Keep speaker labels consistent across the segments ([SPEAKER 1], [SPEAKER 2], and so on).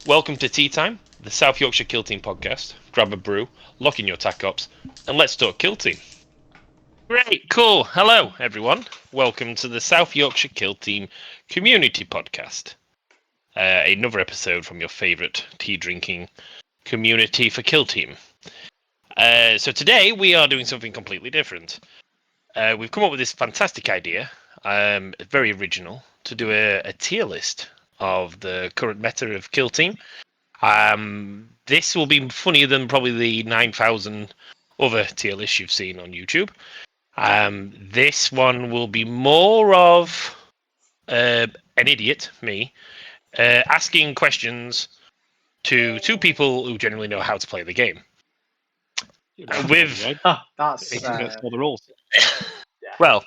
[SPEAKER 1] Welcome to Tea Time, the South Yorkshire Killteam podcast. Grab a brew, lock in your tack ops, and let's talk Killteam. Great, cool. Hello, everyone. Welcome to the South Yorkshire Killteam community podcast. Another episode from your favourite tea drinking community for Killteam. So today we are doing something completely different. We've come up with this fantastic idea, very original, to do a tier list of the current meta of Killteam. This will be funnier than probably the 9,000 other tier lists you've seen on YouTube. This one will be more of an idiot, me, asking questions to two people who generally know how to play the game.
[SPEAKER 2] That's
[SPEAKER 3] all the rules.
[SPEAKER 1] Well,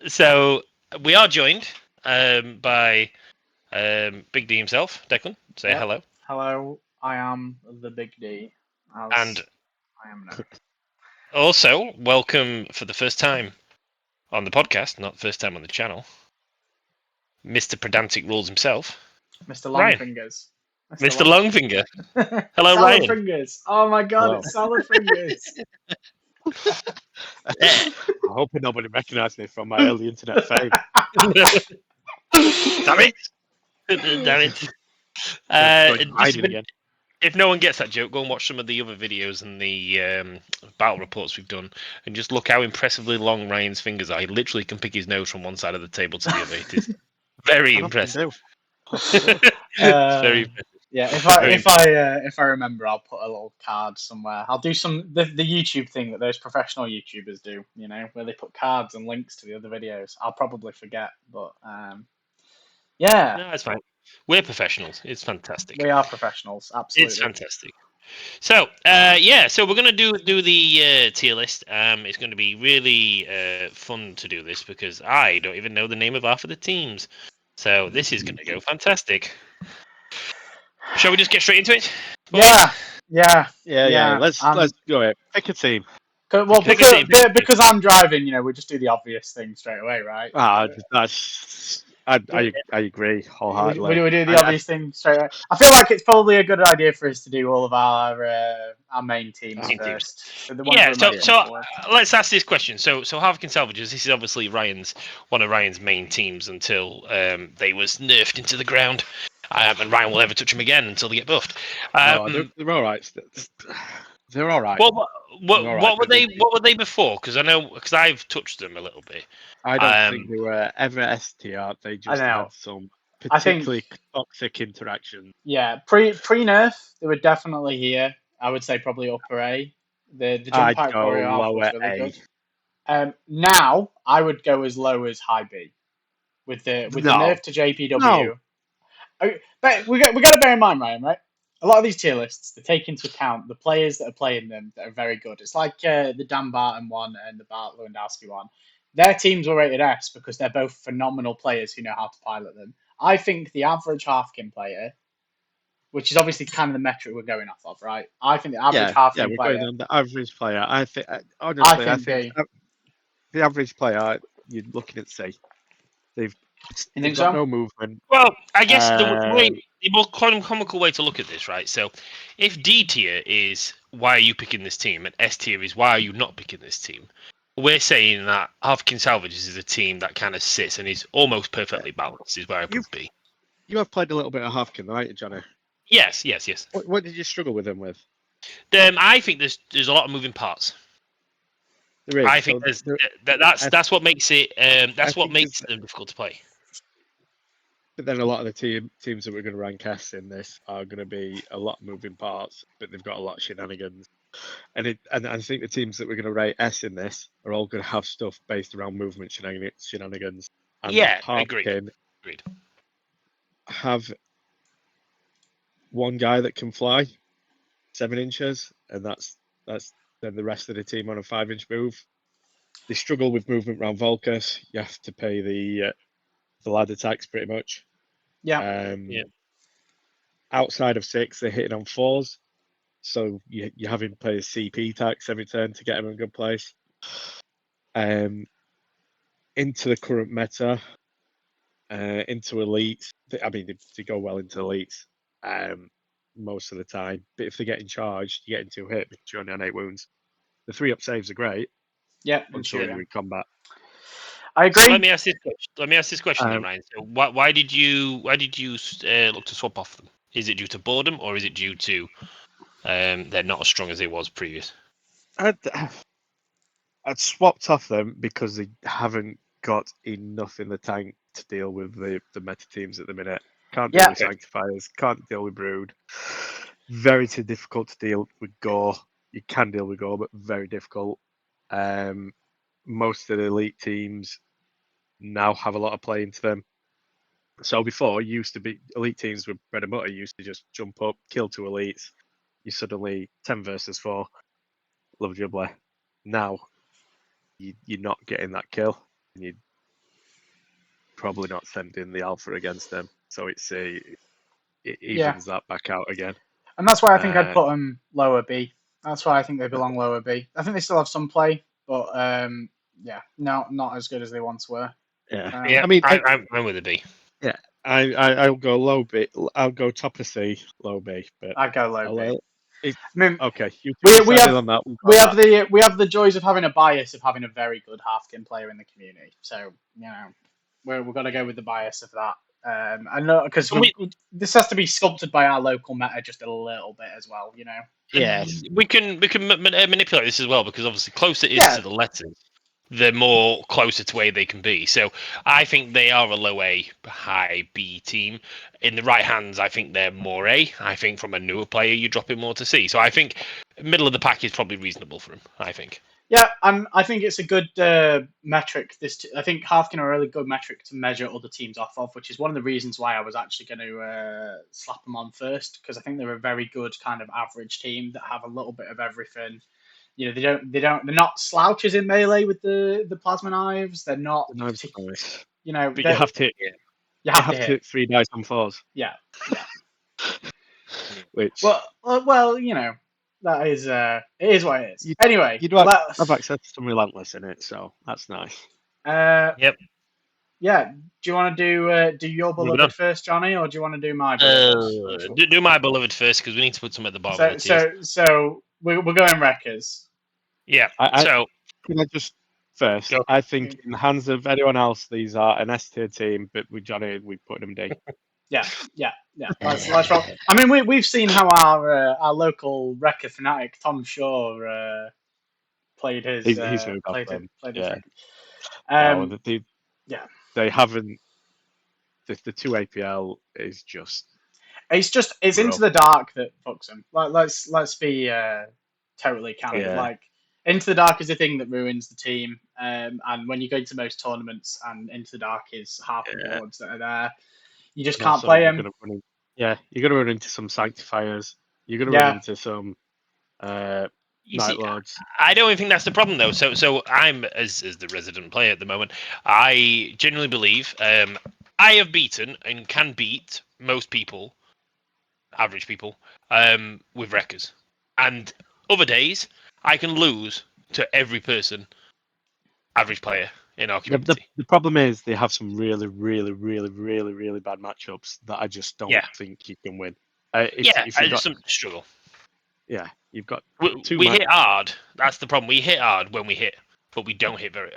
[SPEAKER 1] so we are joined by Big D himself, Declan. Say hello.
[SPEAKER 2] Hello, I am the Big D.
[SPEAKER 1] And
[SPEAKER 2] I am now.
[SPEAKER 1] Also, welcome for the first time on the podcast, not first time on the channel, Mr. Pedantic Rules himself,
[SPEAKER 2] Mr.
[SPEAKER 1] Ryan.
[SPEAKER 2] Longfingers.
[SPEAKER 1] Mr. Longfinger. Hello,
[SPEAKER 2] Salad
[SPEAKER 1] Ryan.
[SPEAKER 2] Fingers. Oh my god,
[SPEAKER 3] Hello.
[SPEAKER 2] it's Salad Fingers.
[SPEAKER 3] I hope nobody recognised me from my early internet fame.
[SPEAKER 1] Damn it! Damn it!
[SPEAKER 3] Hiding again.
[SPEAKER 1] If no one gets that joke, go and watch some of the other videos and the battle reports we've done, and just look how impressively long Ryan's fingers are. He literally can pick his nose from one side of the table to the other. It is very impressive. It's very impressive.
[SPEAKER 2] Yeah, if I remember, I'll put a little card somewhere. I'll do the YouTube thing that those professional YouTubers do, you know, where they put cards and links to the other videos. I'll probably forget, but yeah.
[SPEAKER 1] No, it's fine. We're professionals. It's fantastic.
[SPEAKER 2] We are professionals, absolutely.
[SPEAKER 1] It's fantastic. So, so we're going to do the tier list. It's going to be really fun to do this because I don't even know the name of half of the teams. So this is going to go fantastic. Shall we just get straight into it?
[SPEAKER 2] Yeah.
[SPEAKER 3] Let's go ahead. Pick a team.
[SPEAKER 2] Well, because I'm driving, you know, we just do the obvious thing straight away, right?
[SPEAKER 3] I agree wholeheartedly.
[SPEAKER 2] We do the obvious thing straight away. I feel like it's probably a good idea for us to do all of our main teams first. So
[SPEAKER 1] let's ask this question. So Harvick and Salvages, this is obviously one of Ryan's main teams until they was nerfed into the ground. And Ryan will never touch them again until they get buffed.
[SPEAKER 3] They're all right. They're all right.
[SPEAKER 1] What were they before? Because I've touched them a little bit.
[SPEAKER 3] I don't think they were ever S tier. They just had some particularly toxic interaction.
[SPEAKER 2] Yeah, pre-nerf, they were definitely here. I would say probably upper A. The jump pack choreograph was really good. Now I would go as low as high B with the nerf to JPW.
[SPEAKER 3] No.
[SPEAKER 2] But we got to bear in mind, Ryan, right? A lot of these tier lists, they take into account the players that are playing them that are very good. It's like the Dan Barton one and the Bart Lewandowski one. Their teams were rated S because they're both phenomenal players who know how to pilot them. I think the average Halfkin player, which is obviously kind of the metric we're going off of, right? I think the average Halfkin player.
[SPEAKER 3] Going on the average player. I think the average player, you're looking at C. They've got no movement.
[SPEAKER 1] Well, I guess the more comical way to look at this, right? So, if D tier is why are you picking this team, and S tier is why are you not picking this team, we're saying that Harvick Salvages is a team that kind of sits and is almost perfectly balanced, is where I would be.
[SPEAKER 3] You have played a little bit of Harvick, right, Johnny?
[SPEAKER 1] Yes.
[SPEAKER 3] What did you struggle with him with?
[SPEAKER 1] I think there's a lot of moving parts.
[SPEAKER 3] There is.
[SPEAKER 1] I think that's what makes it them difficult to play.
[SPEAKER 3] But then a lot of the teams that we're going to rank S in this are going to be a lot of moving parts, but they've got a lot of shenanigans. And I think the teams that we're going to rate S in this are all going to have stuff based around movement shenanigans. And
[SPEAKER 1] agreed.
[SPEAKER 3] Have one guy that can fly 7 inches, and that's then the rest of the team on a 5-inch move. They struggle with movement around Volcus. You have to pay the lad attacks pretty much. Outside of 6, they're hitting on 4s. So you're having to play a CP tax every turn to get them in a good place. Into the current meta, into elites. They go well into elites. most of the time. But if they're getting charged, you're getting 2 hit because you're only on 8 wounds. The 3-up saves are great
[SPEAKER 2] Yeah,
[SPEAKER 3] until you're in combat.
[SPEAKER 2] I agree.
[SPEAKER 1] So let me ask this question then, Ryan. So why did you look to swap off them? Is it due to boredom, or is it due to they're not as strong as they was previous?
[SPEAKER 3] I'd swapped off them because they haven't got enough in the tank to deal with the meta teams at the minute. Can't deal with Sanctifiers, can't deal with Brood. Very too difficult to deal with Gore. You can deal with Gore, but very difficult. Most of the elite teams now have a lot of play into them. So before, used to be elite teams with bread and butter, used to just jump up, kill 2 elites. You suddenly 10 versus 4, love jubbly. Now you're not getting that kill, and you're probably not sending the alpha against them. So it evens that back out again.
[SPEAKER 2] And that's why I think I'd put them lower B. That's why I think they belong lower B. I think they still have some play, but not as good as they once were.
[SPEAKER 1] Yeah, I mean, I'm with a B.
[SPEAKER 3] Yeah, I'll go low B. I'll go top of C, low B. But
[SPEAKER 2] I'd go low B.
[SPEAKER 3] I mean, okay,
[SPEAKER 2] we have the joys of having a bias of having a very good Halfkin player in the community. So we're gonna go with the bias of that. I know because this has to be sculpted by our local meta just a little bit as well.
[SPEAKER 1] Yes, we can manipulate this as well, because obviously closer it is to the letters, the more closer to A they can be. So I think they are a low A, high B team. In the right hands, I think they're more A. I think from a newer player, you drop it more to C. So I think middle of the pack is probably reasonable for him, I think.
[SPEAKER 2] Yeah, and I think it's a good metric. I think Halfkin are a really good metric to measure other teams off of, which is one of the reasons why I was actually going to slap them on first, because I think they're a very good kind of average team that have a little bit of everything. They're not slouches in melee with the plasma knives. They're not.
[SPEAKER 3] The knives are nice.
[SPEAKER 2] But
[SPEAKER 3] you have to.
[SPEAKER 2] You have to
[SPEAKER 3] hit 3 dice on 4s.
[SPEAKER 2] Yeah.
[SPEAKER 3] Which
[SPEAKER 2] well, that is it is what it is. Anyway,
[SPEAKER 3] you'd have access to some relentless in it, so that's nice.
[SPEAKER 1] Yep.
[SPEAKER 2] Yeah. Do you want to do your beloved first, Johnny, or do you want to do my beloved?
[SPEAKER 1] Do my beloved first, because we need to put some at the bottom of the tiers.
[SPEAKER 2] So we're going wreckers.
[SPEAKER 1] Yeah.
[SPEAKER 3] Can I just first? Go. I think in the hands of anyone else, these are an S tier team, but with Johnny, we put them D.
[SPEAKER 2] Yeah. Let's roll. I mean, we've seen how our local wrecker fanatic Tom Shaw played his.
[SPEAKER 3] He's moved
[SPEAKER 2] played
[SPEAKER 3] them.
[SPEAKER 2] They
[SPEAKER 3] haven't. The 2 APL is just.
[SPEAKER 2] It's Into the Dark that fucks them. Let's be totally candid.
[SPEAKER 3] Yeah.
[SPEAKER 2] Like Into the Dark is the thing that ruins the team. And when you go into most tournaments and Into the Dark is half the boards that are there, you just can't play them.
[SPEAKER 3] You're gonna run into some Sanctifiers. You're gonna run into some Night Lords.
[SPEAKER 1] I don't even think that's the problem though. So I'm as the resident player at the moment. I genuinely believe I have beaten and can beat most people, average people, with wreckers. And other days I can lose to every person, average player in our community.
[SPEAKER 3] The problem is they have some really, really, really, really, really bad matchups that I just don't think you can win.
[SPEAKER 1] If you've got some struggle.
[SPEAKER 3] Yeah, you've got
[SPEAKER 1] we hit hard. That's the problem. We hit hard when we hit, but we don't hit very.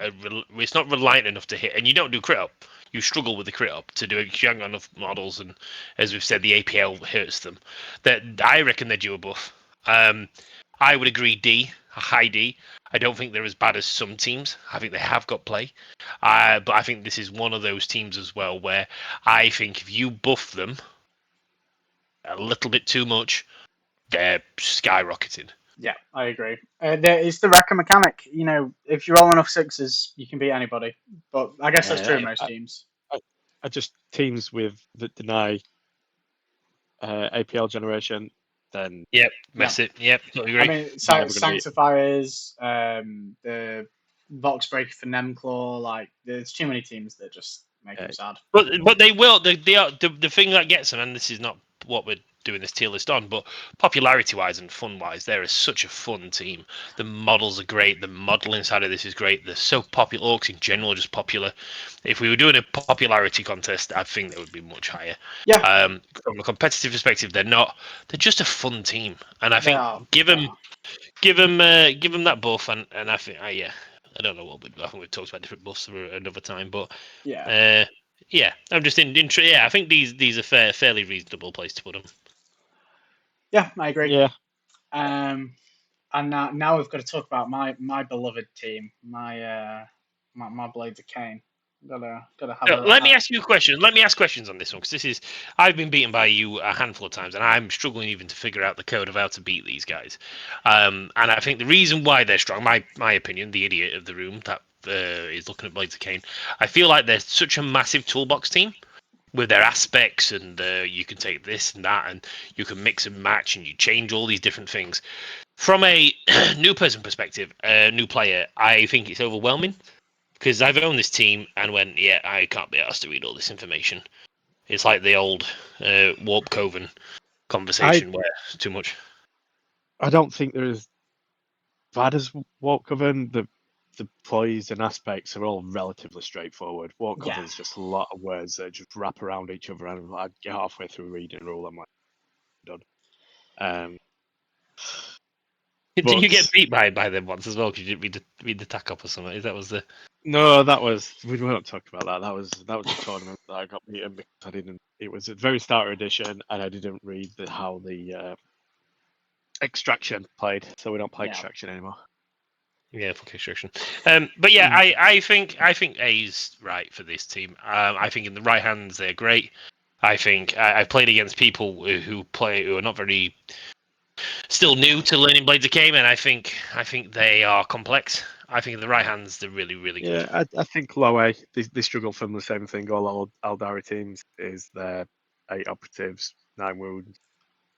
[SPEAKER 1] It's not reliant enough to hit, and you don't do crit up. You struggle with the crit up to do young enough models, and as we've said, the APL hurts them. That I reckon they're due a buff. I would agree D, a high D. I don't think they're as bad as some teams. I think they have got play, but I think this is one of those teams as well where I think if you buff them a little bit too much, they're skyrocketing.
[SPEAKER 2] Yeah, I agree. It's the wrecker mechanic. If you roll enough 6s, you can beat anybody. But I guess that's true of most teams.
[SPEAKER 3] I just teams that deny APL generation, then
[SPEAKER 1] mess it. Yep, totally agree.
[SPEAKER 2] I mean, Sanctifiers, the Vox Breaker for Nemclaw, like there's too many teams that just make them sad.
[SPEAKER 1] But they will. They are the thing that gets them, and this is not what we're doing this tier list on, but popularity-wise and fun-wise, they're such a fun team. The models are great. The modeling side of this is great. They're so popular. Orcs in general are just popular. If we were doing a popularity contest, I think they would be much higher.
[SPEAKER 2] Yeah.
[SPEAKER 1] From a competitive perspective, they're not. They're just a fun team, and I
[SPEAKER 2] They
[SPEAKER 1] think
[SPEAKER 2] are.
[SPEAKER 1] give them that buff, and I think yeah. I don't know what we. I think we've talked about different buffs for another time, but
[SPEAKER 2] Yeah.
[SPEAKER 1] yeah, I'm just yeah. I think these are fairly reasonable place to put them.
[SPEAKER 2] Yeah, I agree.
[SPEAKER 3] Yeah.
[SPEAKER 2] And now we've got to talk about my beloved team, my Blades of Cain. Gotta have a.
[SPEAKER 1] Let me ask you a question. Let me ask questions on this one, because this is I've been beaten by you a handful of times, and I'm struggling even to figure out the code of how to beat these guys. And I think the reason why they're strong, my opinion, the idiot of the room that is looking at Blades of Cain, I feel like they're such a massive toolbox team with their aspects, and you can take this and that, and you can mix and match, and you change all these different things. From a new person perspective, new player, I think it's overwhelming. Because I've owned this team and went, yeah, I can't be asked to read all this information. It's like the old Warp Coven conversation where it's too much.
[SPEAKER 3] I don't think they're as bad as Warp Coven. The ploys and aspects are all relatively straightforward. Warp
[SPEAKER 2] Yeah.
[SPEAKER 3] Coven's just a lot of words that just wrap around each other, and I get halfway through reading a rule, I'm like, done.
[SPEAKER 1] Did you get
[SPEAKER 3] But
[SPEAKER 1] beat by them once as well because you didn't read the tack up or something? Is that was the
[SPEAKER 3] no, that was we won't talk about that. That was a tournament that I got beaten because I didn't. It was a very starter edition, and I didn't read how the extraction played, so we don't play
[SPEAKER 2] Yeah.
[SPEAKER 3] extraction anymore.
[SPEAKER 1] yeah fuck extraction? But yeah, I think A's right for this team. I think in the right hands they're great. I think I've played against people who are not very still new to learning Blades of Cain, and I think they are complex. I think in the right hands they're really good.
[SPEAKER 3] Yeah, I think low A they struggle from the same thing all Aldari teams is their 8 operatives, 9 wounds.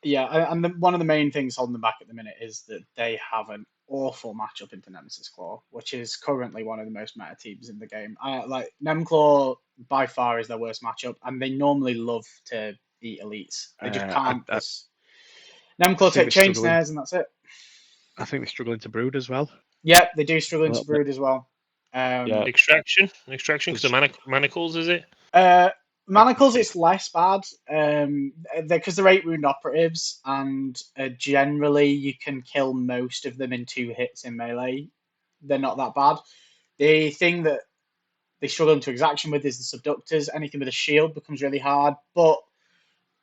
[SPEAKER 2] Yeah, and one of the main things holding them back at the minute is that they have an awful matchup into Nemesis Claw, which is currently one of the most meta teams in the game. Like Claw by far is their worst matchup, and they normally love to eat elites. They just can't. Claw take chain snares, and that's it.
[SPEAKER 3] I think they're struggling to brood as well.
[SPEAKER 2] Yep, they do struggle into brood as well.
[SPEAKER 3] Yeah.
[SPEAKER 1] Extraction, because of manacles, is it?
[SPEAKER 2] Manacles, it's less bad because they're 8 wound operatives, and generally you can kill most of them in 2 hits in melee. They're not that bad. The thing that they struggle into exaction with is the subductors. Anything with a shield becomes really hard, but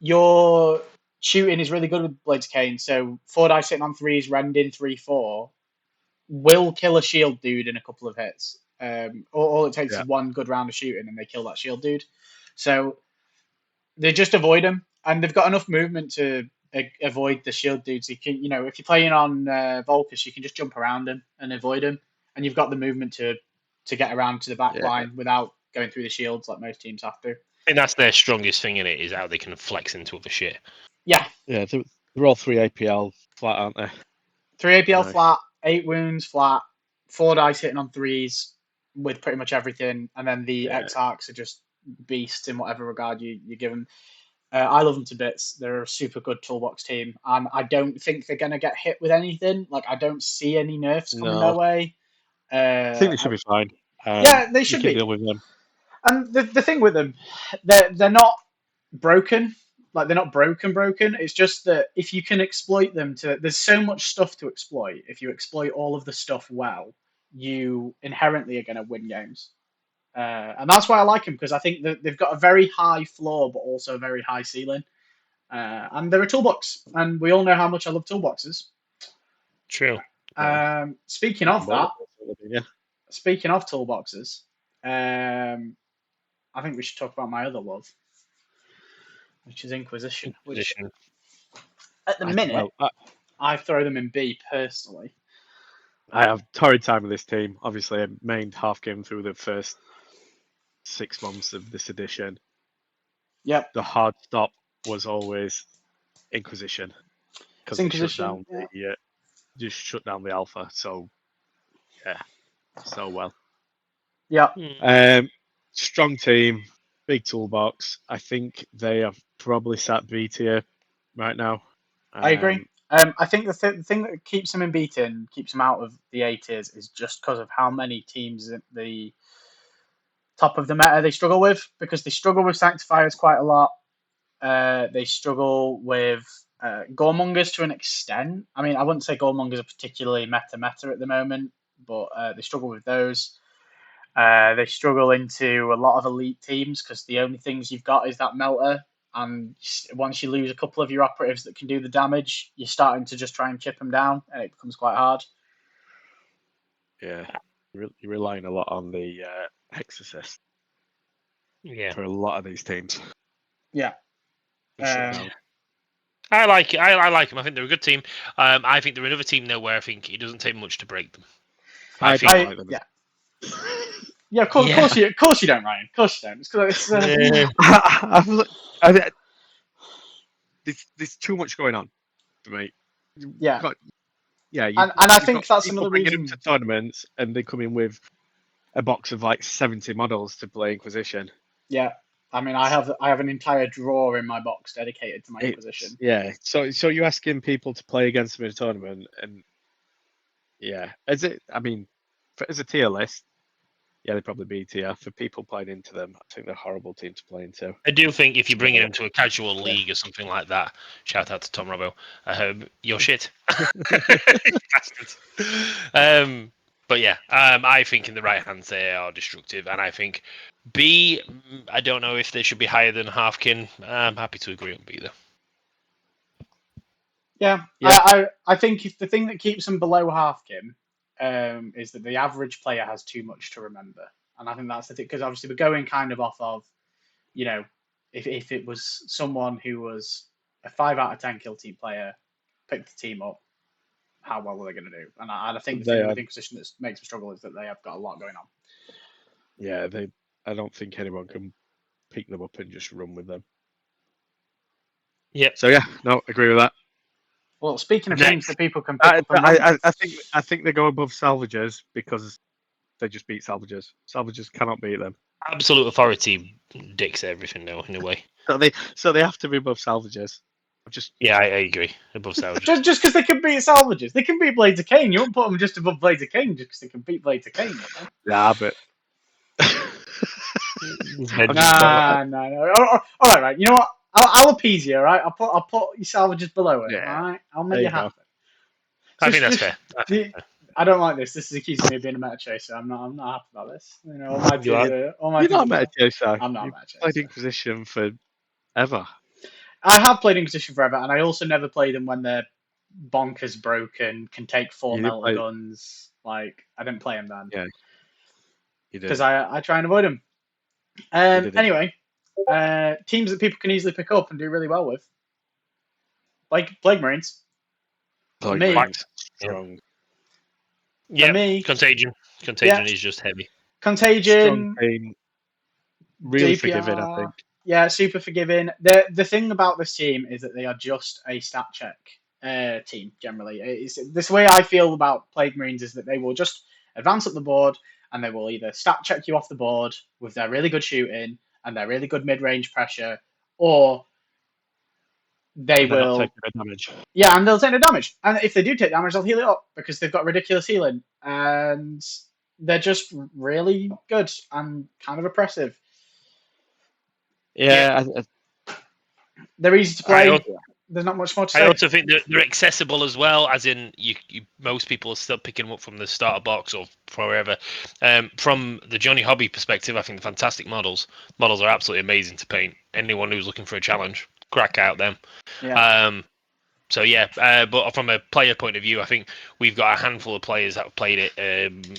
[SPEAKER 2] your shooting is really good with Blades of Cain. So 4 dice sitting on 3s, rending 3/4 will kill a shield dude in a couple of hits. All it takes is one good round of shooting, and they kill that shield dude. So they just avoid him, and they've got enough movement to avoid the shield dudes. You can, if you're playing on Volcus, you can just jump around him and avoid him, and you've got the movement to get around to the back line without going through the shields like most teams have to.
[SPEAKER 1] I think that's their strongest thing in it, is how they can flex into other shit.
[SPEAKER 2] Yeah.
[SPEAKER 3] Yeah, they're all 3 APL flat, aren't they?
[SPEAKER 2] 3 APL flat, 8 wounds flat, 4 dice hitting on 3s with pretty much everything, and then the Exarchs are just beasts in whatever regard you give them. I love them to bits. They're a super good toolbox team, and I don't think they're going to get hit with anything. Like, I don't see any nerfs coming their way.
[SPEAKER 3] I think they should be fine.
[SPEAKER 2] Yeah, they should be.
[SPEAKER 3] Deal with them.
[SPEAKER 2] And the thing with them, they're not broken. Like, they're not broken. It's just that if you can exploit them there's so much stuff to exploit. If you exploit all of the stuff well, you inherently are going to win games. And that's why I like them, because I think that they've got a very high floor, but also a very high ceiling. And they're a toolbox, and we all know how much I love toolboxes.
[SPEAKER 1] True.
[SPEAKER 2] Speaking of that, speaking of toolboxes, I think we should talk about my other love, which is Inquisition. Which, at the minute, I throw them in B personally.
[SPEAKER 3] I have torrid time with this team. Obviously, I mained half game through the first 6 months of this edition.
[SPEAKER 2] Yep.
[SPEAKER 3] The hard stop was always Inquisition, because it shut down just shut down the alpha. So yeah, so well.
[SPEAKER 2] Yeah.
[SPEAKER 3] Strong team, big toolbox. I think they have probably sat B tier right now.
[SPEAKER 2] I agree. I think the thing that keeps them unbeaten, keeps them out of the A tiers, is just because of how many teams at the top of the meta they struggle with, because they struggle with sanctifiers quite a lot. They struggle with goremongers to an extent. I mean, I wouldn't say goremongers are particularly meta at the moment, but they struggle with those. They struggle into a lot of elite teams because the only things you've got is that melter, and once you lose a couple of your operatives that can do the damage, you're starting to just try and chip them down, and it becomes quite hard.
[SPEAKER 3] Yeah, you're relying a lot on the exorcist.
[SPEAKER 1] Yeah,
[SPEAKER 3] for a lot of these teams.
[SPEAKER 2] Yeah.
[SPEAKER 1] I like it. I like them. I think they're a good team. I think they're another team though where I think it doesn't take much to break them.
[SPEAKER 3] I don't like them.
[SPEAKER 2] Yeah. Yeah, of course you don't, Ryan. Of course you don't. It's
[SPEAKER 3] there's too much going on for me.
[SPEAKER 2] Yeah.
[SPEAKER 3] And
[SPEAKER 2] I think that's another
[SPEAKER 3] bringing
[SPEAKER 2] reason.
[SPEAKER 3] them to tournaments, and they come in with a box of like 70 models to play Inquisition.
[SPEAKER 2] Yeah. I mean, I have an entire drawer in my box dedicated to my Inquisition.
[SPEAKER 3] Yeah. So you're asking people to play against them in a tournament, and yeah, as a tier list, yeah, they'd probably be tier. For people playing into them, I think they're a horrible team to play into.
[SPEAKER 1] I do think if you're bringing them to a casual league or something like that, shout out to Tom Robbo, you're shit. Bastards. But yeah, I think in the right hands they are destructive, and I think B, I don't know if they should be higher than Halfkin. I'm happy to agree on B though.
[SPEAKER 2] Yeah. I think if the thing that keeps them below Halfkin is that the average player has too much to remember, and I think that's the thing, because obviously we're going kind of off of, if it was someone who was a 5 out of 10 kill team player, picked the team up, how well are they going to do? And I think the thing with Inquisition that makes them struggle is that they have got a lot going on.
[SPEAKER 3] Yeah, I don't think anyone can pick them up and just run with them.
[SPEAKER 1] Yeah.
[SPEAKER 3] So yeah, no, agree with that.
[SPEAKER 2] Well, speaking of teams that people can pick up and
[SPEAKER 3] run, I think they go above Salvagers because they just beat Salvagers. Salvagers cannot beat them.
[SPEAKER 1] Absolute authority dicks everything now in a way.
[SPEAKER 3] So they have to be above Salvagers.
[SPEAKER 1] I agree. Above Salvagers.
[SPEAKER 2] just because they can beat Salvagers, they can beat Blades of Cain. You won't put them just above Blades of Cain just because they can beat Blades of Cain.
[SPEAKER 3] Yeah, but
[SPEAKER 2] no. All right. You know what? I'll appease you. All right. I'll put your Salvagers below it.
[SPEAKER 3] Yeah.
[SPEAKER 2] All right. I'll make you happy.
[SPEAKER 1] I think that's fair.
[SPEAKER 2] I don't like this. This is accusing me of being a meta chaser. I'm not happy about this. You know,
[SPEAKER 3] you're not a meta chaser.
[SPEAKER 2] I'm not a meta chaser.
[SPEAKER 3] Played Inquisition forever.
[SPEAKER 2] I have played Inquisition forever, and I also never play them when they're bonkers broken, can take 4 melter guns. Like, I didn't play them then.
[SPEAKER 3] Yeah.
[SPEAKER 2] Because I try and avoid them. Anyway, teams that people can easily pick up and do really well with. Like Plague Marines.
[SPEAKER 3] Plague
[SPEAKER 2] me.
[SPEAKER 3] Marines. Strong.
[SPEAKER 1] Yeah,
[SPEAKER 2] me,
[SPEAKER 1] Contagion. Contagion is just heavy.
[SPEAKER 2] Contagion.
[SPEAKER 3] Really
[SPEAKER 2] DPR,
[SPEAKER 3] forgiving, I think.
[SPEAKER 2] Yeah, super forgiving. The thing about this team is that they are just a stat check team, generally. It's this way I feel about Plague Marines is that they will just advance up the board and they will either stat check you off the board with their really good shooting and their really good mid-range pressure, or they will
[SPEAKER 3] take no damage.
[SPEAKER 2] Yeah, and they'll take no damage. And if they do take damage, they'll heal it up because they've got ridiculous healing. And they're just really good and kind of oppressive.
[SPEAKER 3] Yeah.
[SPEAKER 2] They're easy to play. There's not much more to say.
[SPEAKER 1] I also think they're accessible as well, as in most people are still picking them up from the starter box or wherever. From the Johnny Hobby perspective, I think the fantastic models are absolutely amazing to paint. Anyone who's looking for a challenge, crack out them.
[SPEAKER 2] Yeah.
[SPEAKER 1] But from a player point of view, I think we've got a handful of players that have played it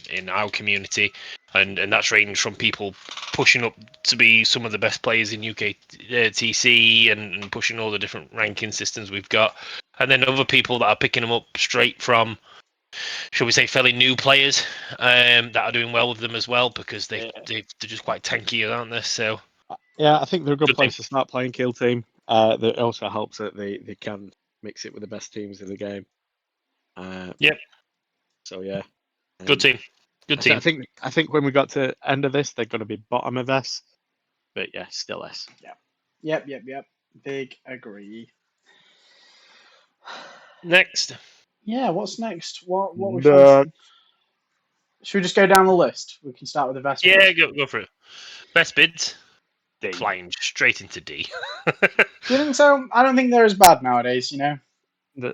[SPEAKER 1] in our community, and that's ranged from people pushing up to be some of the best players in UK TC and pushing all the different ranking systems we've got, and then other people that are picking them up straight from, shall we say, fairly new players that are doing well with them as well, because they're just quite tanky, aren't they? So
[SPEAKER 3] yeah, I think they're a good place to start playing Killteam. That also helps that they can mix it with the best teams in the game.
[SPEAKER 1] Yep.
[SPEAKER 3] So yeah.
[SPEAKER 1] Good team. Good team.
[SPEAKER 3] I think when we got to end of this, they're going to be bottom of S, but yeah, still S.
[SPEAKER 2] Yep. Big agree.
[SPEAKER 1] Next.
[SPEAKER 2] Yeah, what's next? What we
[SPEAKER 3] The
[SPEAKER 2] fancy? Should we just go down the list? We can start with the best.
[SPEAKER 1] Yeah,
[SPEAKER 2] bid.
[SPEAKER 1] go for it. Best bids.
[SPEAKER 3] D.
[SPEAKER 1] Plunge straight into D.
[SPEAKER 2] Do you think so? I don't think they're as bad nowadays. You know.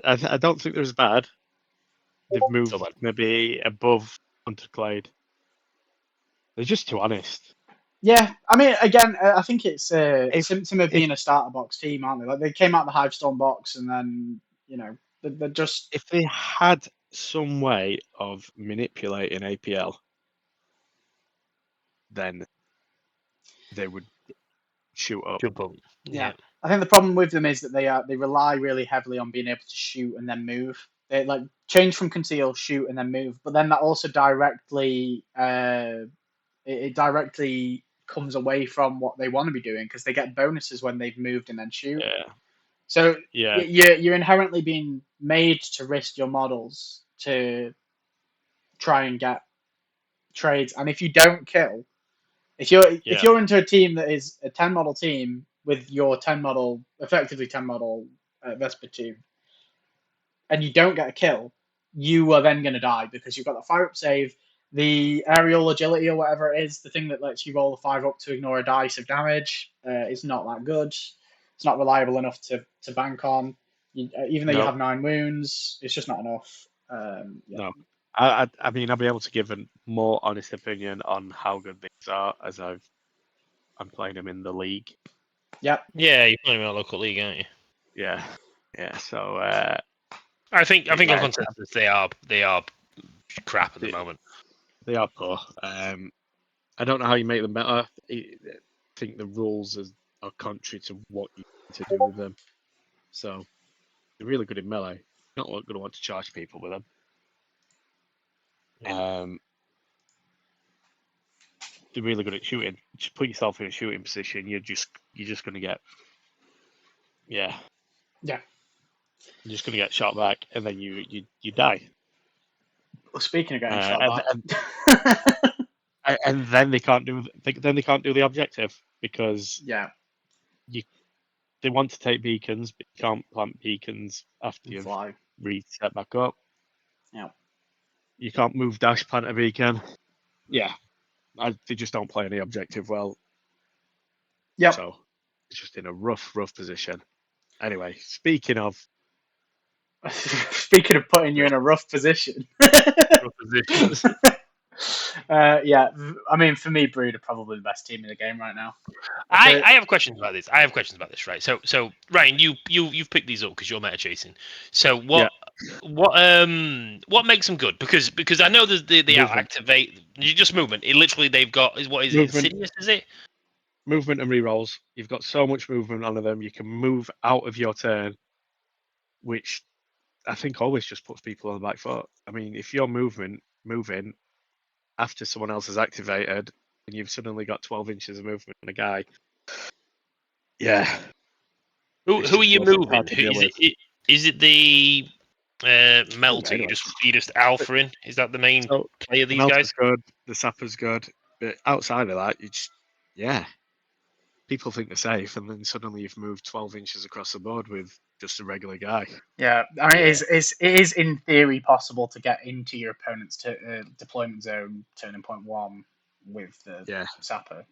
[SPEAKER 3] I don't think they're as bad. They've moved
[SPEAKER 1] So bad.
[SPEAKER 3] maybe above Underclade. They're just too honest.
[SPEAKER 2] Yeah, I mean, again, I think it's a
[SPEAKER 3] If
[SPEAKER 2] symptom of
[SPEAKER 3] if
[SPEAKER 2] being a starter box team, aren't they? Like they came out the Hivestorm box, and then they're just
[SPEAKER 3] if they had some way of manipulating APL, then they would shoot up.
[SPEAKER 1] Jump up.
[SPEAKER 2] yeah.
[SPEAKER 1] Yeah.
[SPEAKER 2] I think the problem with them is that they rely really heavily on being able to shoot and then move. They like change from conceal, shoot, and then move, but then that also directly it directly comes away from what they want to be doing because they get bonuses when they've moved and then shoot.
[SPEAKER 3] Yeah,
[SPEAKER 2] So
[SPEAKER 3] yeah,
[SPEAKER 2] you're inherently being made to risk your models to try and get trades, and if you don't kill, if
[SPEAKER 3] yeah,
[SPEAKER 2] you're into a team that is a 10 model team with your 10 model effectively 10 model Vesper team, and you don't get a kill, you are then going to die because you've got the fire up save, the aerial agility or whatever it is, the thing that lets you roll the 5 up to ignore a dice of damage, is not that good. It's not reliable enough to bank on. Even though you
[SPEAKER 3] no,
[SPEAKER 2] have 9 wounds, it's just not enough. Yeah.
[SPEAKER 3] no. I mean, I'll be able to give a more honest opinion on how good these are as I'm playing them in the league.
[SPEAKER 2] Yep.
[SPEAKER 1] Yeah, you're playing about local league, aren't you?
[SPEAKER 3] Yeah, yeah. So
[SPEAKER 1] I think on
[SPEAKER 3] yeah,
[SPEAKER 1] consensus they are crap at the moment.
[SPEAKER 3] they are poor. I don't know how you make them better. I think the rules are contrary to what you need to do with them. So they're really good in melee. You're not going to want to charge people with them.
[SPEAKER 1] Yeah.
[SPEAKER 3] They're really good at shooting. Just put yourself in a shooting position. You're just going to get
[SPEAKER 2] Yeah.
[SPEAKER 3] You're just going to get shot back, and then you die.
[SPEAKER 2] Well, speaking of getting shot
[SPEAKER 3] And,
[SPEAKER 2] back.
[SPEAKER 3] and then they can't do the objective because
[SPEAKER 2] Yeah.
[SPEAKER 3] they want to take beacons, but you can't plant beacons after you've
[SPEAKER 2] Fly.
[SPEAKER 3] reset back up.
[SPEAKER 2] Yeah.
[SPEAKER 3] You can't move dash plant a beacon. Yeah, they just don't play any objective well.
[SPEAKER 2] Yep.
[SPEAKER 3] So it's just in a rough position. Anyway, speaking of
[SPEAKER 2] Speaking of putting you in a rough position.
[SPEAKER 1] Positions.
[SPEAKER 2] Yeah, I mean, for me, Brood are probably the best team in the game right now.
[SPEAKER 1] I have questions about this. Right? So Ryan, you've picked these up because you're meta chasing. So what makes them good? Because I know there's the out activate. You just movement. It literally they've got is what is it? Insidious? Is it?
[SPEAKER 3] Movement and rerolls. You've got so much movement on them. You can move out of your turn, which I think always just puts people on the back foot. I mean, if you're moving after someone else has activated and you've suddenly got 12 inches of movement on a guy, yeah.
[SPEAKER 1] Who are you moving? Is it the melter?
[SPEAKER 3] Anyway.
[SPEAKER 1] You just alpha in? Is that the main play of
[SPEAKER 3] The
[SPEAKER 1] these guys?
[SPEAKER 3] melter's good, the sapper's good, but outside of that, people think they're safe, and then suddenly you've moved 12 inches across the board with just a regular guy.
[SPEAKER 2] Yeah, I mean, it is in theory possible to get into your opponent's deployment zone turning point 1 with the sapper.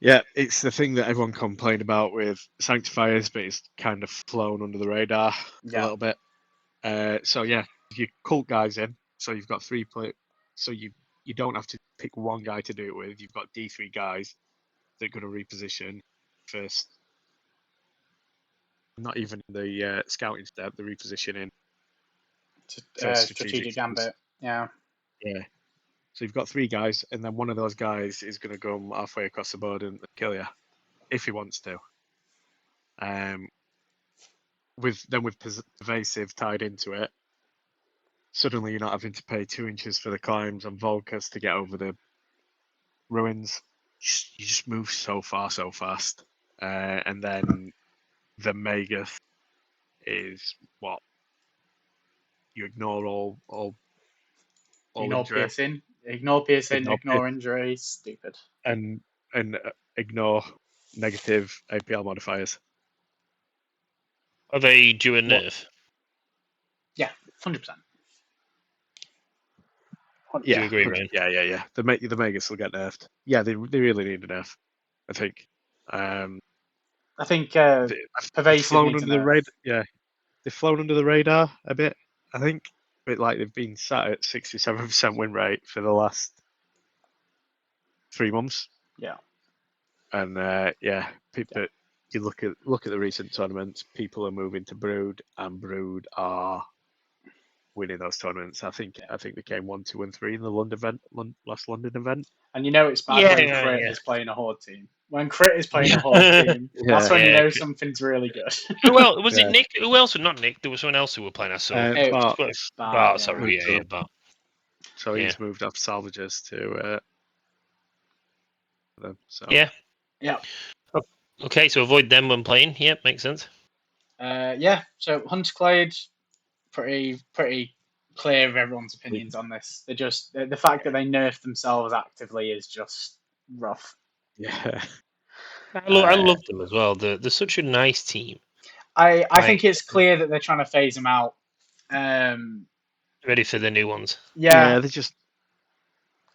[SPEAKER 3] Yeah, it's the thing that everyone complained about with Sanctifiers, but it's kind of flown under the radar a little bit. So yeah, you cult guys in, so you've got 3 play, so you don't have to pick one guy to do it with. You've got D3 guys that are going to reposition first. Not even the scouting step, the repositioning.
[SPEAKER 2] Strategic gambit. Yeah.
[SPEAKER 3] Yeah. So you've got 3 guys, and then one of those guys is going to go halfway across the board and kill you, if he wants to. With pervasive tied into it, suddenly you're not having to pay 2 inches for the climbs on Volcas to get over the ruins. You just move so far, so fast. And then the Megath is what? You ignore all
[SPEAKER 2] Ignore
[SPEAKER 3] injury.
[SPEAKER 2] piercing, ignore injury. Stupid.
[SPEAKER 3] And ignore negative APL modifiers.
[SPEAKER 1] Are they due a nerf?
[SPEAKER 2] Yeah, 100%.
[SPEAKER 1] Do you agree, Ryan?
[SPEAKER 3] Yeah. The Megas will get nerfed. Yeah, they really need a nerf, I think.
[SPEAKER 2] I think
[SPEAKER 3] They've
[SPEAKER 2] pervasive
[SPEAKER 3] flown
[SPEAKER 2] needs a
[SPEAKER 3] under the
[SPEAKER 2] nerf.
[SPEAKER 3] radar. Yeah, they've flown under the radar a bit, I think. But like they've been sat at 67% win rate for the last 3 months.
[SPEAKER 2] Yeah.
[SPEAKER 3] And people. You look at the recent tournaments. People are moving to Brood, and Brood are winning those tournaments. I think they came 1, 2, and 3 in the last London event.
[SPEAKER 2] And you know it's bad when Crit is playing a Horde team. When Crit is playing a Horde team, that's when you know something's really good.
[SPEAKER 1] Well, was it Nick? Who else? Not Nick. There was someone else who were playing. I saw.
[SPEAKER 3] Bart,
[SPEAKER 1] Sorry, yeah, Bart.
[SPEAKER 3] So he's moved off salvages to them. So
[SPEAKER 1] yeah. Okay, so avoid them when playing. Yep, makes sense.
[SPEAKER 2] So Hunterclade, pretty clear of everyone's opinions on this. They're just the fact that they nerf themselves actively is just rough.
[SPEAKER 3] Yeah.
[SPEAKER 1] I love them as well. They're such a nice team.
[SPEAKER 2] I think it's clear that they're trying to phase them out.
[SPEAKER 1] Ready for the new ones.
[SPEAKER 3] Yeah, they're just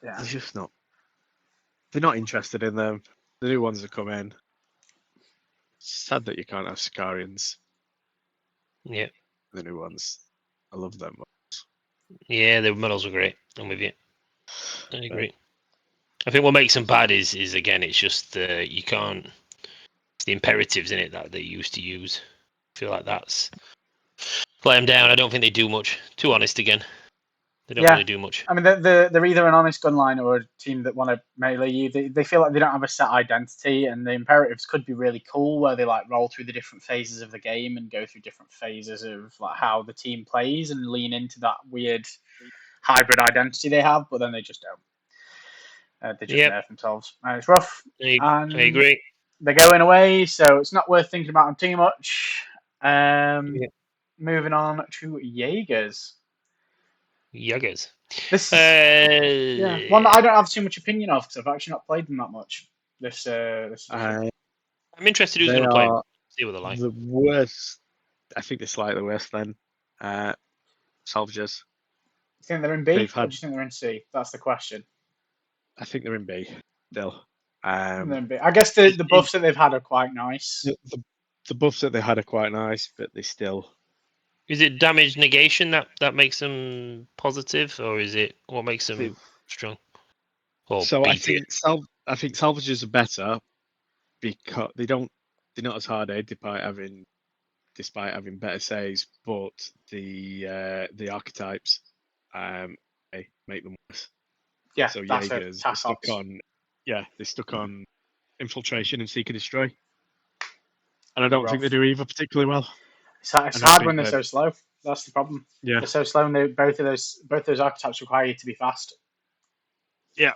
[SPEAKER 3] not. They're not interested in them. The new ones that come in. Sad that you can't have Sicarians.
[SPEAKER 1] Yeah.
[SPEAKER 3] The new ones. I love them.
[SPEAKER 1] Yeah, the models were great. I'm with you. I agree. I think what makes them bad is again, it's just you can't. It's the imperatives in it that they used to use. I feel like that's let them down. I don't think they do much. Too honest again. They don't really do much.
[SPEAKER 2] I mean, they're either an honest gunline or a team that want to melee you. They feel like they don't have a set identity, and the imperatives could be really cool, where they like roll through the different phases of the game and go through different phases of like how the team plays and lean into that weird hybrid identity they have. But then they just don't. They just nerf themselves, and it's rough.
[SPEAKER 1] I agree.
[SPEAKER 2] They're going away, so it's not worth thinking about them too much. Moving on to Jaegers. This is one that I don't have too much opinion of because I've actually not played them that much. I'm
[SPEAKER 1] interested who's going to play them. See what they're like.
[SPEAKER 3] The worst. I think they're slightly worse than Salvages.
[SPEAKER 2] You think they're in B, or do you think they're in C? That's the question.
[SPEAKER 3] I think they're in B still.
[SPEAKER 2] They're in B. I guess the buffs that they've had are quite nice.
[SPEAKER 3] The buffs that they had are quite nice, but they still.
[SPEAKER 1] Is it damage negation that makes them positive, or is it what makes them strong?
[SPEAKER 3] So I think salvages are better because they're not as hard despite having better saves, but the archetypes make them worse.
[SPEAKER 2] Yeah,
[SPEAKER 3] so Jaegers they're stuck on infiltration and seek and destroy, and I don't think they do either particularly well.
[SPEAKER 2] It's hard when they're so slow. That's the problem.
[SPEAKER 3] Yeah,
[SPEAKER 2] they're so slow, and both of those archetypes require you to be fast.
[SPEAKER 3] Yeah.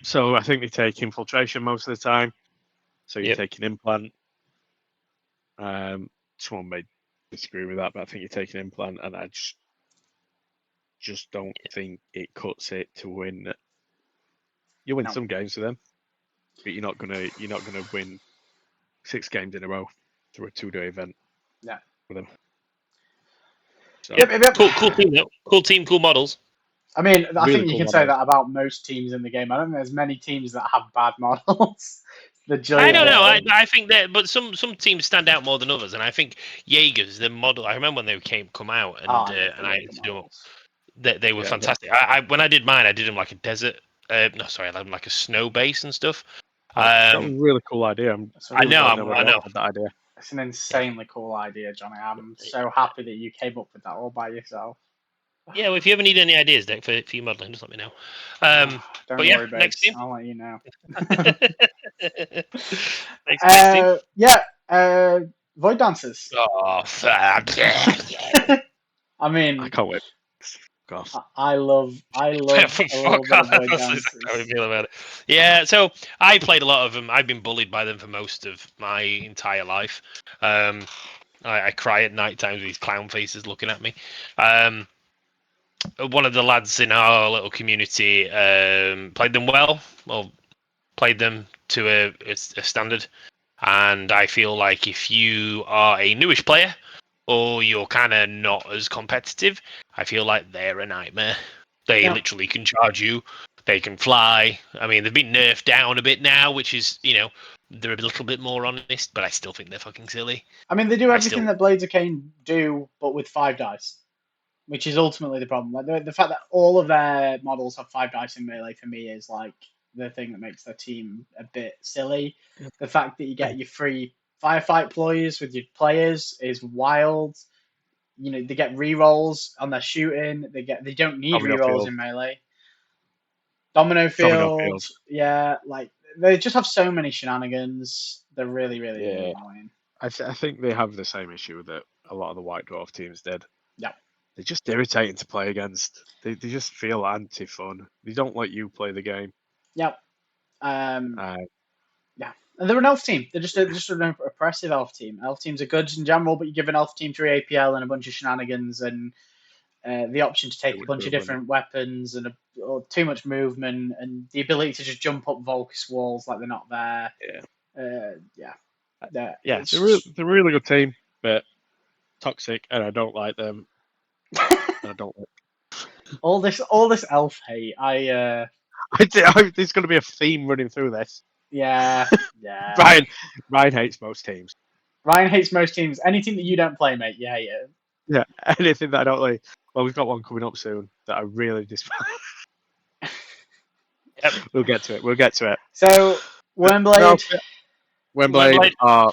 [SPEAKER 3] So I think they take infiltration most of the time. So you're taking implant. Someone may disagree with that, but I think you're taking implant, and I just don't think it cuts it to win. You win some games with them, but you're not gonna win 6 games in a row through a 2-day event.
[SPEAKER 2] Yeah.
[SPEAKER 3] With them. So.
[SPEAKER 2] Yep.
[SPEAKER 1] Cool team, though. Cool team, cool models.
[SPEAKER 2] I mean, I think you can say that about most teams in the game. I don't think there's many teams that have bad models.
[SPEAKER 1] I don't know. I think that, but some teams stand out more than others, and I think Jaegers, the model. I remember when they come out, and I had to do them. They were fantastic. When I did mine, I did them like a desert. I had them like a snow base and stuff.
[SPEAKER 3] That's a really cool idea.
[SPEAKER 1] I know.
[SPEAKER 3] That idea.
[SPEAKER 2] It's an insanely cool idea, Johnny. I'm so happy that you came up with that all by yourself.
[SPEAKER 1] Yeah, well, if you ever need any ideas, Dick, for your modelling, just let me know.
[SPEAKER 2] Don't worry, babes. Next team. I'll let you know.
[SPEAKER 1] Next team.
[SPEAKER 2] Void Dancers.
[SPEAKER 1] Oh,
[SPEAKER 2] I mean,
[SPEAKER 3] I can't wait. God.
[SPEAKER 2] I love a little bit of Void Dancers.
[SPEAKER 1] How I feel about it. Yeah, so I played a lot of them. I've been bullied by them for most of my entire life. I cry at night times with these clown faces looking at me. One of the lads in our little community played them well, or played them to a standard. And I feel like if you are a newish player, or you're kind of not as competitive, I feel like they're a nightmare. They
[SPEAKER 2] Yeah.
[SPEAKER 1] literally can charge you. They can fly. I mean, they've been nerfed down a bit now, which is, they're a little bit more honest, but I still think they're fucking silly.
[SPEAKER 2] I mean, they do
[SPEAKER 1] I
[SPEAKER 2] everything
[SPEAKER 1] still-
[SPEAKER 2] that Blades of Cain do, but with 5 dice, which is ultimately the problem. Like the fact that all of their models have 5 dice in melee for me is like the thing that makes their team a bit silly. The fact that you get your free firefight ploys with your players is wild. They get rerolls on their shooting. They don't need
[SPEAKER 3] Domino
[SPEAKER 2] rerolls
[SPEAKER 3] field.
[SPEAKER 2] in melee. Domino
[SPEAKER 3] Domino
[SPEAKER 2] field,
[SPEAKER 3] field.
[SPEAKER 2] yeah, like they just have so many shenanigans. They're really, really, really
[SPEAKER 3] Yeah.
[SPEAKER 2] annoying.
[SPEAKER 3] I think they have the same issue that a lot of the White Dwarf teams did.
[SPEAKER 2] Yeah.
[SPEAKER 3] They're just irritating to play against. They just feel anti-fun. They don't let you play the game.
[SPEAKER 2] Yep.
[SPEAKER 3] Uh,
[SPEAKER 2] Yeah, and they're an elf team. They're just an oppressive elf team. Elf teams are good in general, but you give an elf team 3 APL and a bunch of shenanigans and the option to
[SPEAKER 3] too
[SPEAKER 2] take a
[SPEAKER 3] much
[SPEAKER 2] bunch of
[SPEAKER 3] movement.
[SPEAKER 2] different weapons and or too much movement and the ability to just jump up Volcus walls like they're not there.
[SPEAKER 3] Yeah.
[SPEAKER 2] Yeah,
[SPEAKER 3] Yeah, they're a really good team, but toxic, and I don't like them. I don't like.
[SPEAKER 2] all this elf hate.
[SPEAKER 3] There's going to be a theme running through this.
[SPEAKER 2] Yeah.
[SPEAKER 3] Ryan hates most teams.
[SPEAKER 2] Ryan hates most teams. Any team that you don't play, mate, you hate it.
[SPEAKER 3] Yeah, anything that I don't like. Well, we've got one coming up soon that I really despise.
[SPEAKER 1] Yep.
[SPEAKER 3] We'll get to it.
[SPEAKER 2] So Wormblade,
[SPEAKER 3] Wemblade are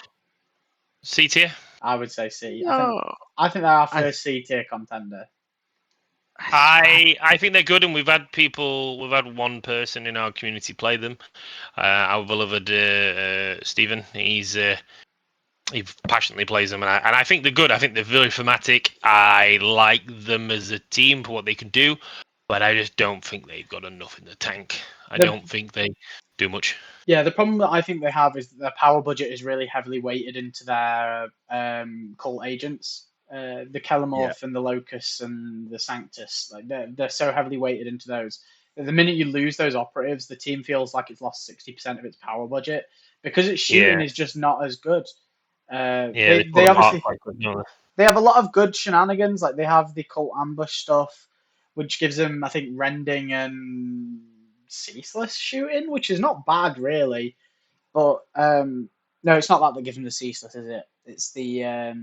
[SPEAKER 1] C tier.
[SPEAKER 2] I would say C.
[SPEAKER 3] no.
[SPEAKER 2] I think they're our first C tier contender.
[SPEAKER 1] I think they're good, and we've had one person in our community play them. Our beloved Stephen. He passionately plays them, and I think they're good. I think they're very thematic. I like them as a team for what they can do, but I just don't think they've got enough in the tank. I don't think they do much.
[SPEAKER 2] Yeah, the problem that I think they have is that their power budget is really heavily weighted into their cult agents. The Kelemorph and the Locust and the Sanctus, like they're so heavily weighted into those. The minute you lose those operatives, the team feels like it's lost 60% of its power budget because its shooting is just not as good. They obviously they have a lot of good shenanigans. Like they have the cult ambush stuff, which gives them, I think, rending and ceaseless shooting, which is not bad really. But no, it's not that gives them the ceaseless, is it? It's the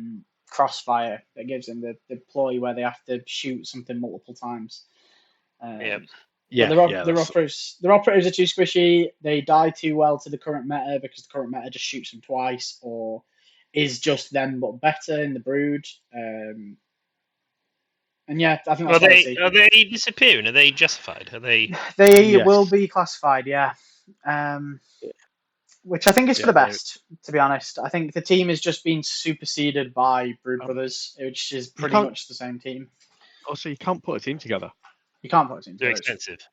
[SPEAKER 2] crossfire that gives them the ploy where they have to shoot something multiple times. Their operatives are too squishy. They die too well to the current meta because the current meta just shoots them twice, or is just them but better in the brood. And yeah, I think that's what I see.
[SPEAKER 1] Are they disappearing? Are they justified? Are they?
[SPEAKER 2] They will be classified, yeah. Which I think is for the best, to be honest. I think the team is just being superseded by Brood Brothers, which is pretty much the same team.
[SPEAKER 3] Also, you can't put a team together.
[SPEAKER 2] You can't put a team
[SPEAKER 1] They're
[SPEAKER 2] together.
[SPEAKER 1] expensive.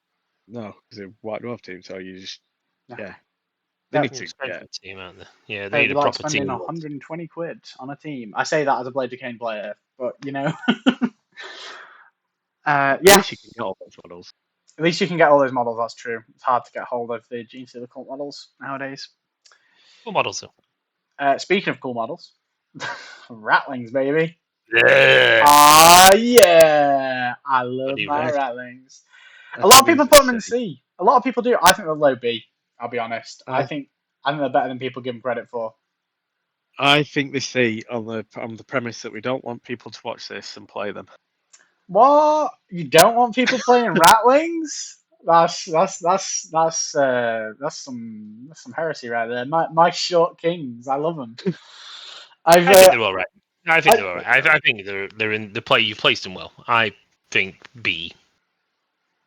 [SPEAKER 3] No, because they're White Dwarf team, so you just
[SPEAKER 2] Yeah.
[SPEAKER 3] They
[SPEAKER 1] They're
[SPEAKER 3] need to
[SPEAKER 1] expensive team, aren't they? Yeah,
[SPEAKER 2] They
[SPEAKER 1] they need a
[SPEAKER 2] like
[SPEAKER 1] proper
[SPEAKER 2] spending
[SPEAKER 1] team.
[SPEAKER 2] 120 quid on a team. I say that as a Blade of Cain player, but you know.
[SPEAKER 3] At least you can get all those models.
[SPEAKER 2] At least you can get all those models, that's true. It's hard to get hold of the Gene Stealer cult models nowadays.
[SPEAKER 1] Cool models, though.
[SPEAKER 2] Speaking of cool models, Ratlings, baby.
[SPEAKER 1] Yeah.
[SPEAKER 2] Yeah. I love my Ratlings. A lot of people put them in C. A lot of people do. I think they're low B, I'll be honest. I think they're better than people give them credit for.
[SPEAKER 3] I think they C on the premise that we don't want people to watch this and play them.
[SPEAKER 2] What? You don't want people playing Ratlings? That's some heresy right there. My short kings, I love them.
[SPEAKER 1] I think they're all right. I think they're all right. I think they're in the play. You placed them well. I think B.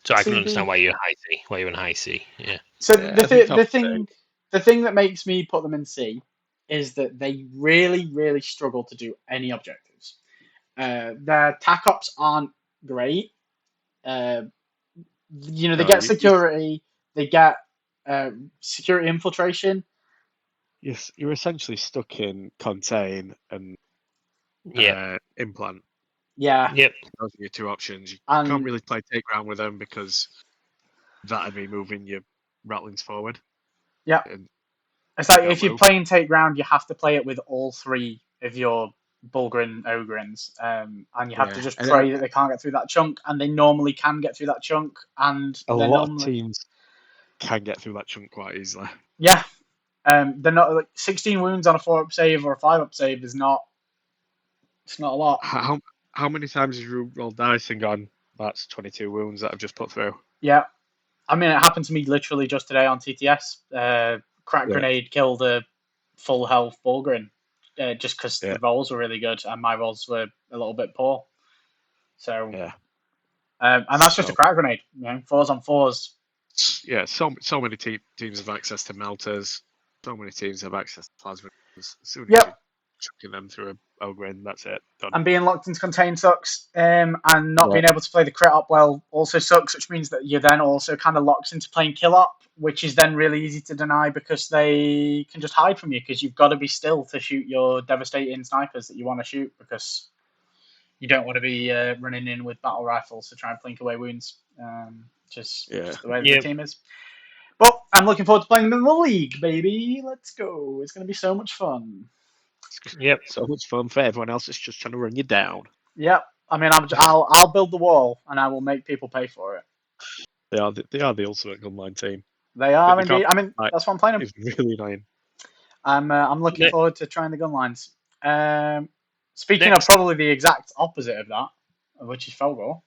[SPEAKER 1] So I can understand why you're high C. Why you're in high C. Yeah.
[SPEAKER 2] So the thing that makes me put them in C is that they really, really struggle to do any objectives. Their tac ops aren't great. They get security. They get security infiltration.
[SPEAKER 3] Yes, you're essentially stuck in contain and implant.
[SPEAKER 2] Yeah.
[SPEAKER 1] Yep.
[SPEAKER 3] Those are your two options. You can't really play take ground with them because that'd be moving your Ratlings forward.
[SPEAKER 2] Yeah. It's like if you're playing take ground, you have to play it with all three of your Bulgrin Ogrins, and you have to
[SPEAKER 3] Yeah,
[SPEAKER 2] just
[SPEAKER 3] and
[SPEAKER 2] pray that they can't get through that chunk, and they normally can get through that chunk, and
[SPEAKER 3] a
[SPEAKER 2] they're
[SPEAKER 3] lot of
[SPEAKER 2] normally
[SPEAKER 3] teams can get through that chunk quite easily.
[SPEAKER 2] yeah. They're not like 16 wounds on a 4-up save or a 5-up save is not. It's not a lot.
[SPEAKER 3] How many times have you rolled dice and gone, that's 22 wounds that I've just put through?
[SPEAKER 2] Yeah, I mean it happened to me literally just today on TTS. Crack
[SPEAKER 3] Yeah.
[SPEAKER 2] grenade killed a full health Bulgrin, just because
[SPEAKER 3] Yeah.
[SPEAKER 2] the rolls were really good and my rolls were a little bit poor. So
[SPEAKER 3] Yeah.
[SPEAKER 2] and that's just a
[SPEAKER 3] So,
[SPEAKER 2] crack grenade. 4s on 4s.
[SPEAKER 3] yeah, so many teams have access to melters. So many teams have access to plasma. As soon as
[SPEAKER 2] Yep.
[SPEAKER 3] you're chucking them through a Ogren, that's it. Done.
[SPEAKER 2] And being locked into contain sucks, and not
[SPEAKER 3] Yeah.
[SPEAKER 2] being able to play the crit up well also sucks, which means that you're then also kind of locked into playing kill up, which is then really easy to deny because they can just hide from you because you've got to be still to shoot your devastating snipers that you want to shoot because you don't want to be running in with battle rifles to try and blink away wounds. Just the way that the team is. But I'm looking forward to playing them in the league, baby. Let's go. It's going to be so much fun.
[SPEAKER 1] Yep.
[SPEAKER 3] So much fun for everyone else that's just trying to run you down.
[SPEAKER 2] Yep. I mean, I'll build the wall and I will make people pay for it.
[SPEAKER 3] They are the ultimate gunline team.
[SPEAKER 2] They are indeed. I mean, that's why I'm playing them.
[SPEAKER 3] It's really annoying.
[SPEAKER 2] I'm looking forward to trying the gun lines. Speaking of probably the exact opposite of that, which is Felgor.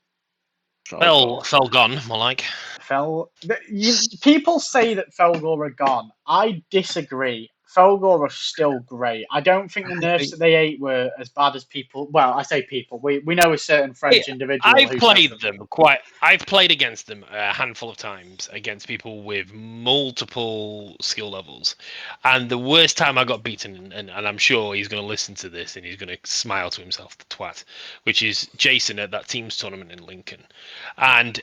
[SPEAKER 1] Felgon, more like.
[SPEAKER 2] People say that Felgor are gone. I disagree. Felgor are still great. I don't think the nerfs that they ate were as bad as people. Well, I say people. We know a certain French individual.
[SPEAKER 1] I've
[SPEAKER 2] who
[SPEAKER 1] played
[SPEAKER 2] says
[SPEAKER 1] them quite. I've played against them a handful of times against people with multiple skill levels, and the worst time I got beaten, and I'm sure he's going to listen to this and he's going to smile to himself, the twat, which is Jason at that team's tournament in Lincoln, and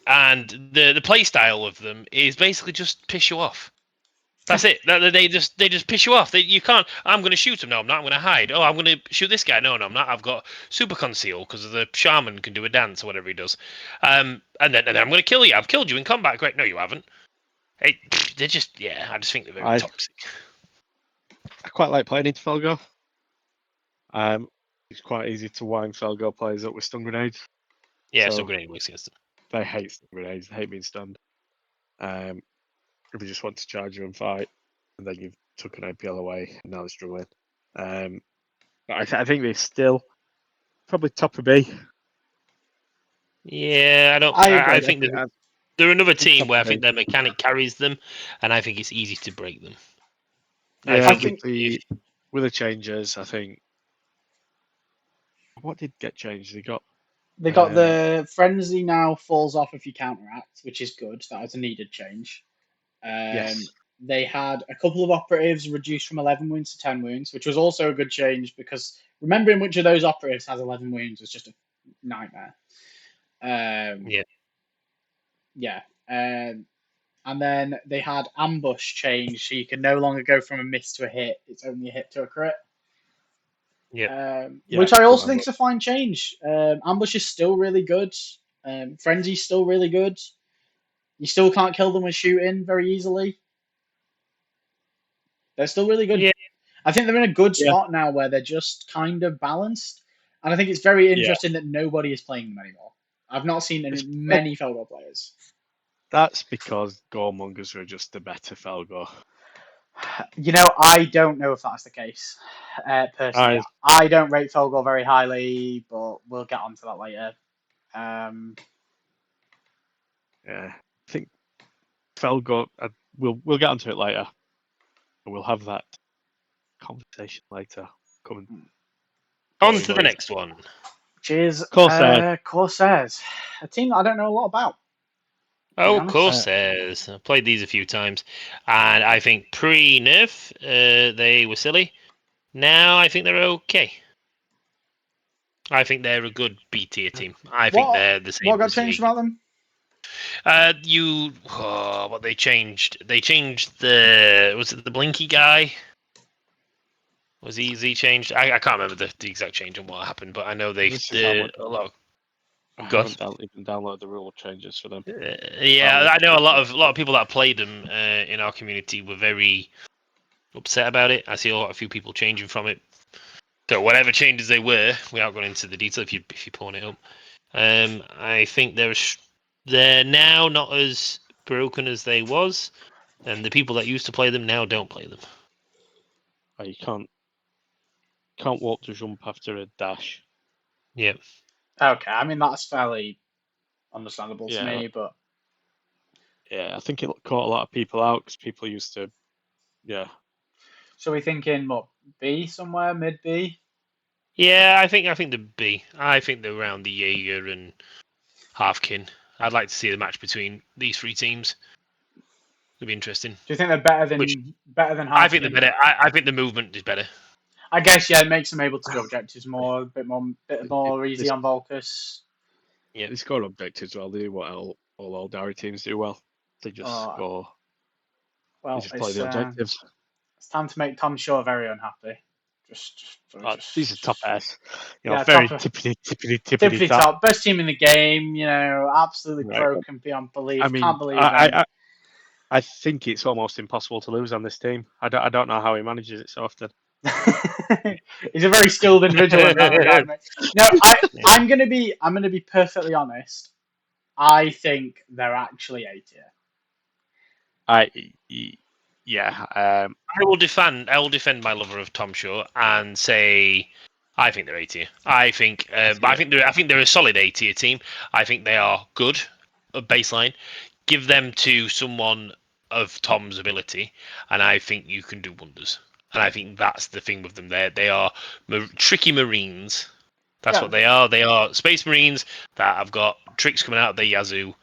[SPEAKER 1] the play style of them is basically just piss you off. That's it. They just piss you off. You can't. I'm going to shoot him. No, I'm not. I'm going to hide. Oh, I'm going to shoot this guy. No, I'm not. I've got super conceal because the shaman can do a dance or whatever he does. And then I'm going to kill you. I've killed you in combat. Great. No, you haven't. They're just I just think they're very toxic.
[SPEAKER 3] I quite like playing into Felgo. It's quite easy to wind Felgo players up with stun grenades.
[SPEAKER 1] Yeah, stun grenade works against them.
[SPEAKER 3] They hate stun grenades. They hate being stunned. If you just want to charge you and fight, and then you've took an APL away, and now they're struggling. But I think they're still probably top of B.
[SPEAKER 1] Yeah, I don't. I think they're another team where I think their mechanic carries them, and I think it's easy to break them.
[SPEAKER 3] Yeah, I think with the changes, I think what did get changed? They got
[SPEAKER 2] the frenzy now falls off if you counteract, which is good. That was a needed change.
[SPEAKER 3] Yes.
[SPEAKER 2] They had a couple of operatives reduced from 11 wounds to 10 wounds, which was also a good change because remembering which of those operatives has 11 wounds was just a nightmare. Yeah. And then they had ambush change, so you can no longer go from a miss to a hit. It's only a hit to a crit. Which I also think is a fine change. Ambush is still really good. Frenzy's still really good. You still can't kill them with shooting very easily. They're still really good.
[SPEAKER 1] Yeah.
[SPEAKER 2] I think they're in a good spot now where they're just kind of balanced. And I think it's very interesting that nobody is playing them anymore. I've not seen many Felgor players.
[SPEAKER 3] That's because Goremongers are just the better Felgor.
[SPEAKER 2] I don't know if that's the case. Personally, I don't rate Felgor very highly, but we'll get onto that later.
[SPEAKER 3] Yeah, I think Felgor. We'll get onto it later. We'll have that conversation later. Coming
[SPEAKER 1] on to the next one.
[SPEAKER 2] Which is Corsairs, a team that I don't know a lot about.
[SPEAKER 1] Oh, Corsairs. I've played these a few times, and I think pre-nerf they were silly. Now I think they're okay. I think they're a good B tier team. I think they're the same.
[SPEAKER 2] What got changed about them?
[SPEAKER 1] What they changed? They changed was it the Blinky guy? Was he changed? I can't remember the exact change and what happened, but I know they did a lot.
[SPEAKER 3] I haven't even downloaded the rule changes for them.
[SPEAKER 1] I know a lot of people that played them in our community were very upset about it. I see a few people changing from it. So whatever changes they were, without going into the detail, if you're pulling it up, I think they're now not as broken as they was, and the people that used to play them now don't play them.
[SPEAKER 3] Oh, you can't walk to jump after a dash.
[SPEAKER 1] Yeah.
[SPEAKER 2] Okay, I mean that's fairly understandable to
[SPEAKER 3] Yeah,
[SPEAKER 2] me, but
[SPEAKER 3] yeah. I think it caught a lot of people out because people used to, yeah.
[SPEAKER 2] so we're thinking what B somewhere, mid B?
[SPEAKER 1] Yeah, I think the B. I think they're around the Jaeger and Halfkin. I'd like to see the match between these three teams. It'd be interesting.
[SPEAKER 2] Do you think they're better
[SPEAKER 1] Which
[SPEAKER 2] than
[SPEAKER 1] I think the
[SPEAKER 2] Harkin?
[SPEAKER 1] better. I think the movement is better.
[SPEAKER 2] I guess yeah, it makes them able to do objectives more, a bit more easy
[SPEAKER 3] This
[SPEAKER 2] on Volcus.
[SPEAKER 1] Yeah.
[SPEAKER 3] they score objectives well. They do what all Dairy teams do well. They just
[SPEAKER 2] Oh,
[SPEAKER 3] score. They
[SPEAKER 2] well,
[SPEAKER 3] just play the objectives.
[SPEAKER 2] it's time to make Tom Shaw very unhappy.
[SPEAKER 3] These are top S.
[SPEAKER 2] Yeah,
[SPEAKER 3] Very
[SPEAKER 2] top
[SPEAKER 3] tippity
[SPEAKER 2] tippity
[SPEAKER 3] top.
[SPEAKER 2] top, best team in the game. You know, absolutely
[SPEAKER 3] Right.
[SPEAKER 2] broken beyond belief.
[SPEAKER 3] I mean,
[SPEAKER 2] Can't believe.
[SPEAKER 3] I think it's almost impossible to lose on this team. I don't know how he manages it so often.
[SPEAKER 2] He's a very skilled individual in that regard, mate. No, I'm gonna be perfectly honest. I think they're actually A tier.
[SPEAKER 3] Yeah.
[SPEAKER 1] I will defend my lover of Tom Shaw and say I think they're A tier. I think, but I think they're a solid A tier team. I think they are good, a baseline. Give them to someone of Tom's ability, and I think you can do wonders. And I think that's the thing with them. They are tricky Marines. That's what they are. They are Space Marines that have got tricks coming out of their Yazoo.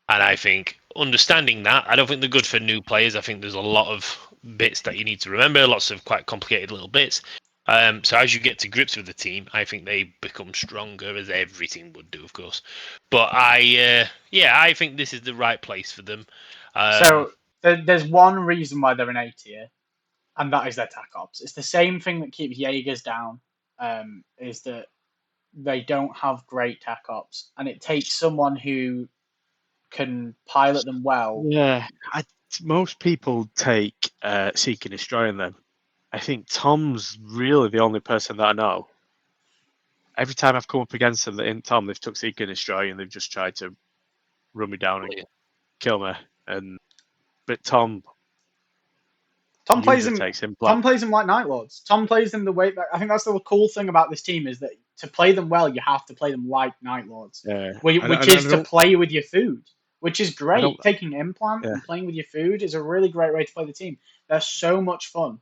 [SPEAKER 1] And I think understanding that, I don't think they're good for new players. I think there's a lot of bits that you need to remember, lots of quite complicated little bits. So as you get to grips with the team, I think they become stronger, as every team would do, of course. But I think this is the right place for them.
[SPEAKER 2] So there's one reason why they're an A tier, and that is their tac ops. It's the same thing that keeps Jaegers down. Is that they don't have great tac ops, and it takes someone who can pilot them well.
[SPEAKER 3] Yeah. Most people take Seek and Destroy them. I think Tom's really the only person that I know. Every time I've come up against them in Tom, they've took Seek and Destroy and they've just tried to run me down and kill me. But Tom
[SPEAKER 2] Plays
[SPEAKER 3] usually
[SPEAKER 2] him.
[SPEAKER 3] takes him.
[SPEAKER 2] Tom plays them like Night Lords. Tom plays them the way that I think that's the cool thing about this team is that to play them well, you have to play them like Night Lords, which is to play with your food, which is great. Taking implant and playing with your food is a really great way to play the team. They're so much fun.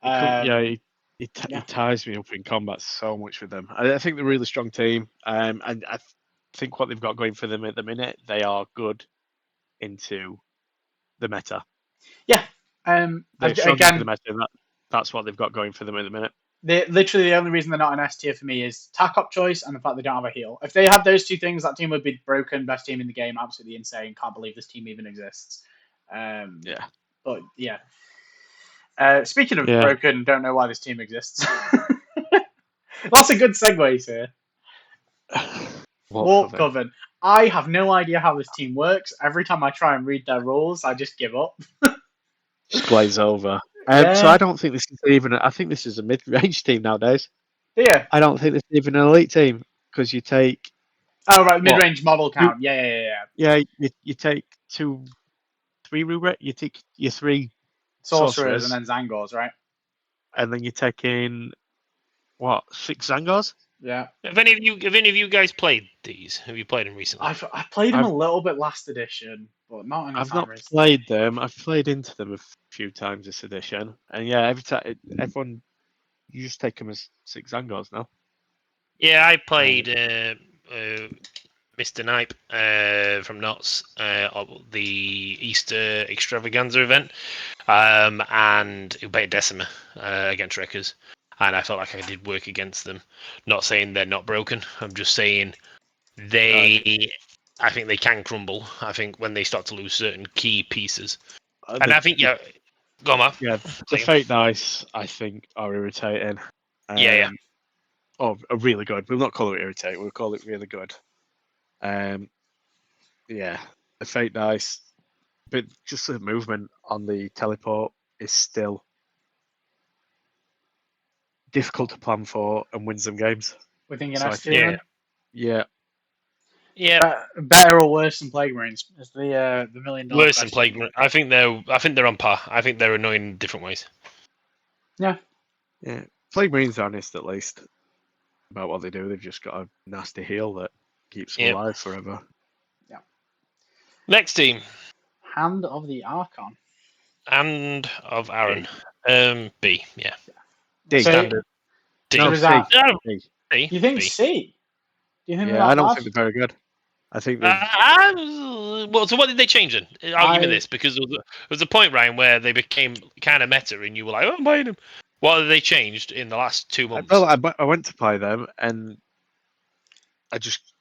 [SPEAKER 3] He ties me up in combat so much with them. I think they're a really strong team, and I think what they've got going for them at the minute, they are good into the meta.
[SPEAKER 2] Yeah.
[SPEAKER 3] They're strong into the meta. That's what they've got going for them at the minute.
[SPEAKER 2] Literally the only reason they're not an S tier for me is tac op choice and the fact they don't have a heal. If they had those two things, that team would be broken. Best team in the game, absolutely insane. Can't believe this team even exists. But yeah. Speaking of broken, don't know why this team exists. Lots of good segues here. Warp Coven. I have no idea how this team works. Every time I try and read their rules, I just give up.
[SPEAKER 3] Just glaze over. So I don't think this is even. I think this is a mid-range team nowadays.
[SPEAKER 2] Yeah.
[SPEAKER 3] I don't think this is even an elite team because you take.
[SPEAKER 2] Oh right, mid-range model count. Yeah.
[SPEAKER 3] Yeah, you take 3 Rubric. You take your 3
[SPEAKER 2] sorcerers and then Zangors, right?
[SPEAKER 3] And then you take in 6 Zangors?
[SPEAKER 2] Yeah.
[SPEAKER 1] Have any of you guys played these? Have you played them recently?
[SPEAKER 2] I played them a little bit last edition, but not any.
[SPEAKER 3] I've not played them. I've played into them a few times this edition, and yeah, every time everyone, you just take them as 6 Zangors now.
[SPEAKER 1] Yeah, I played Mr. Knipe from Knots the Easter Extravaganza event, and he played Decima against Wreckers, and I felt like I did work against them. Not saying they're not broken. I'm just saying I think they can crumble. I think when they start to lose certain key pieces, and I think go on, Matt.
[SPEAKER 3] Yeah, the fake dice I think are irritating.
[SPEAKER 1] Yeah.
[SPEAKER 3] Are really good. We'll not call it irritating. We'll call it really good. Yeah, the fake dice, but just the movement on the teleport is still difficult to plan for and win some games.
[SPEAKER 2] We're thinking
[SPEAKER 3] So I
[SPEAKER 2] S tier.
[SPEAKER 3] think- Yeah,
[SPEAKER 1] Yeah,
[SPEAKER 2] Better or worse than Plague Marines? Is the $1 million
[SPEAKER 1] worse than
[SPEAKER 2] question.
[SPEAKER 1] Plague. I think they're on par. I think they're annoying in different ways.
[SPEAKER 3] yeah. Plague Marines are honest at least about what they do. They've just got a nasty heal that keeps them
[SPEAKER 1] Yep.
[SPEAKER 3] alive forever.
[SPEAKER 1] Next team,
[SPEAKER 2] Hand of the Archon.
[SPEAKER 1] and of Aaron. B. Yeah.
[SPEAKER 3] D.
[SPEAKER 2] So,
[SPEAKER 1] Standard. D.
[SPEAKER 2] So
[SPEAKER 3] No,
[SPEAKER 2] is
[SPEAKER 3] C.
[SPEAKER 2] that-
[SPEAKER 3] D.
[SPEAKER 1] B.
[SPEAKER 2] you think
[SPEAKER 1] B.
[SPEAKER 2] C? Do you think they're
[SPEAKER 3] Yeah,
[SPEAKER 2] that
[SPEAKER 3] I don't
[SPEAKER 2] bad?
[SPEAKER 3] think they're very good. I think they've
[SPEAKER 1] Well, so what did they change then? I'll give you
[SPEAKER 2] I-
[SPEAKER 1] this because there was a point, Ryan, where they became kind of meta, and you were like, "Oh, I'm buying them." What have they changed in the last 2 months?
[SPEAKER 3] well, I went to play them and I just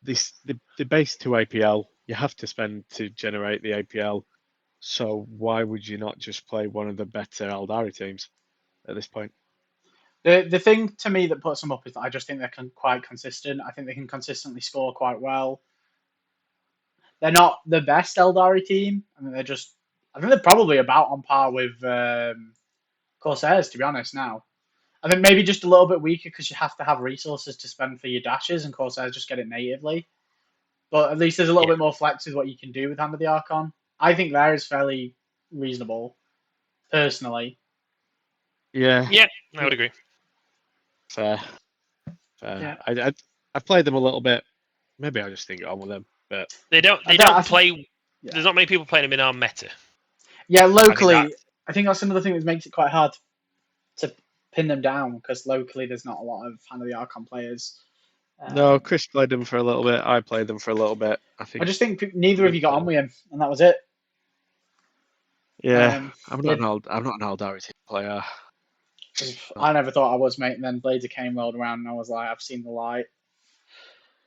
[SPEAKER 3] the base 2 APL. You have to spend to generate the APL. So why would you not just play one of the better Aldari teams at this point?
[SPEAKER 2] The thing to me that puts them up is that I just think they're quite consistent. I think they can consistently score quite well. They're not the best Eldari team. I think they're probably about on par with Corsairs, to be honest. Now, I think maybe just a little bit weaker because you have to have resources to spend for your dashes, and Corsairs just get it natively. But at least there's a little bit more flex with what you can do with Hand of the Archon. I think there is fairly reasonable, personally.
[SPEAKER 3] Yeah,
[SPEAKER 1] I would agree.
[SPEAKER 3] fair.
[SPEAKER 2] Yeah.
[SPEAKER 3] I've played them a little bit. Maybe I'll just think on with them. But
[SPEAKER 1] They don't play.
[SPEAKER 2] Yeah.
[SPEAKER 1] There's not many people playing them in our meta.
[SPEAKER 2] Yeah, locally,
[SPEAKER 1] that's-
[SPEAKER 2] I think that's another thing that makes it quite hard to pin them down because locally there's not a lot of Hand of the Archon players.
[SPEAKER 3] no, Chris played them for a little bit. I played them for a little bit. I think.
[SPEAKER 2] I just think neither of you got on with him, and that was it.
[SPEAKER 3] Yeah, I'm not
[SPEAKER 2] yeah.
[SPEAKER 3] an Aldari team player.
[SPEAKER 2] I never thought I was, mate. And then Blazer came rolled around, and I was like, I've seen the light.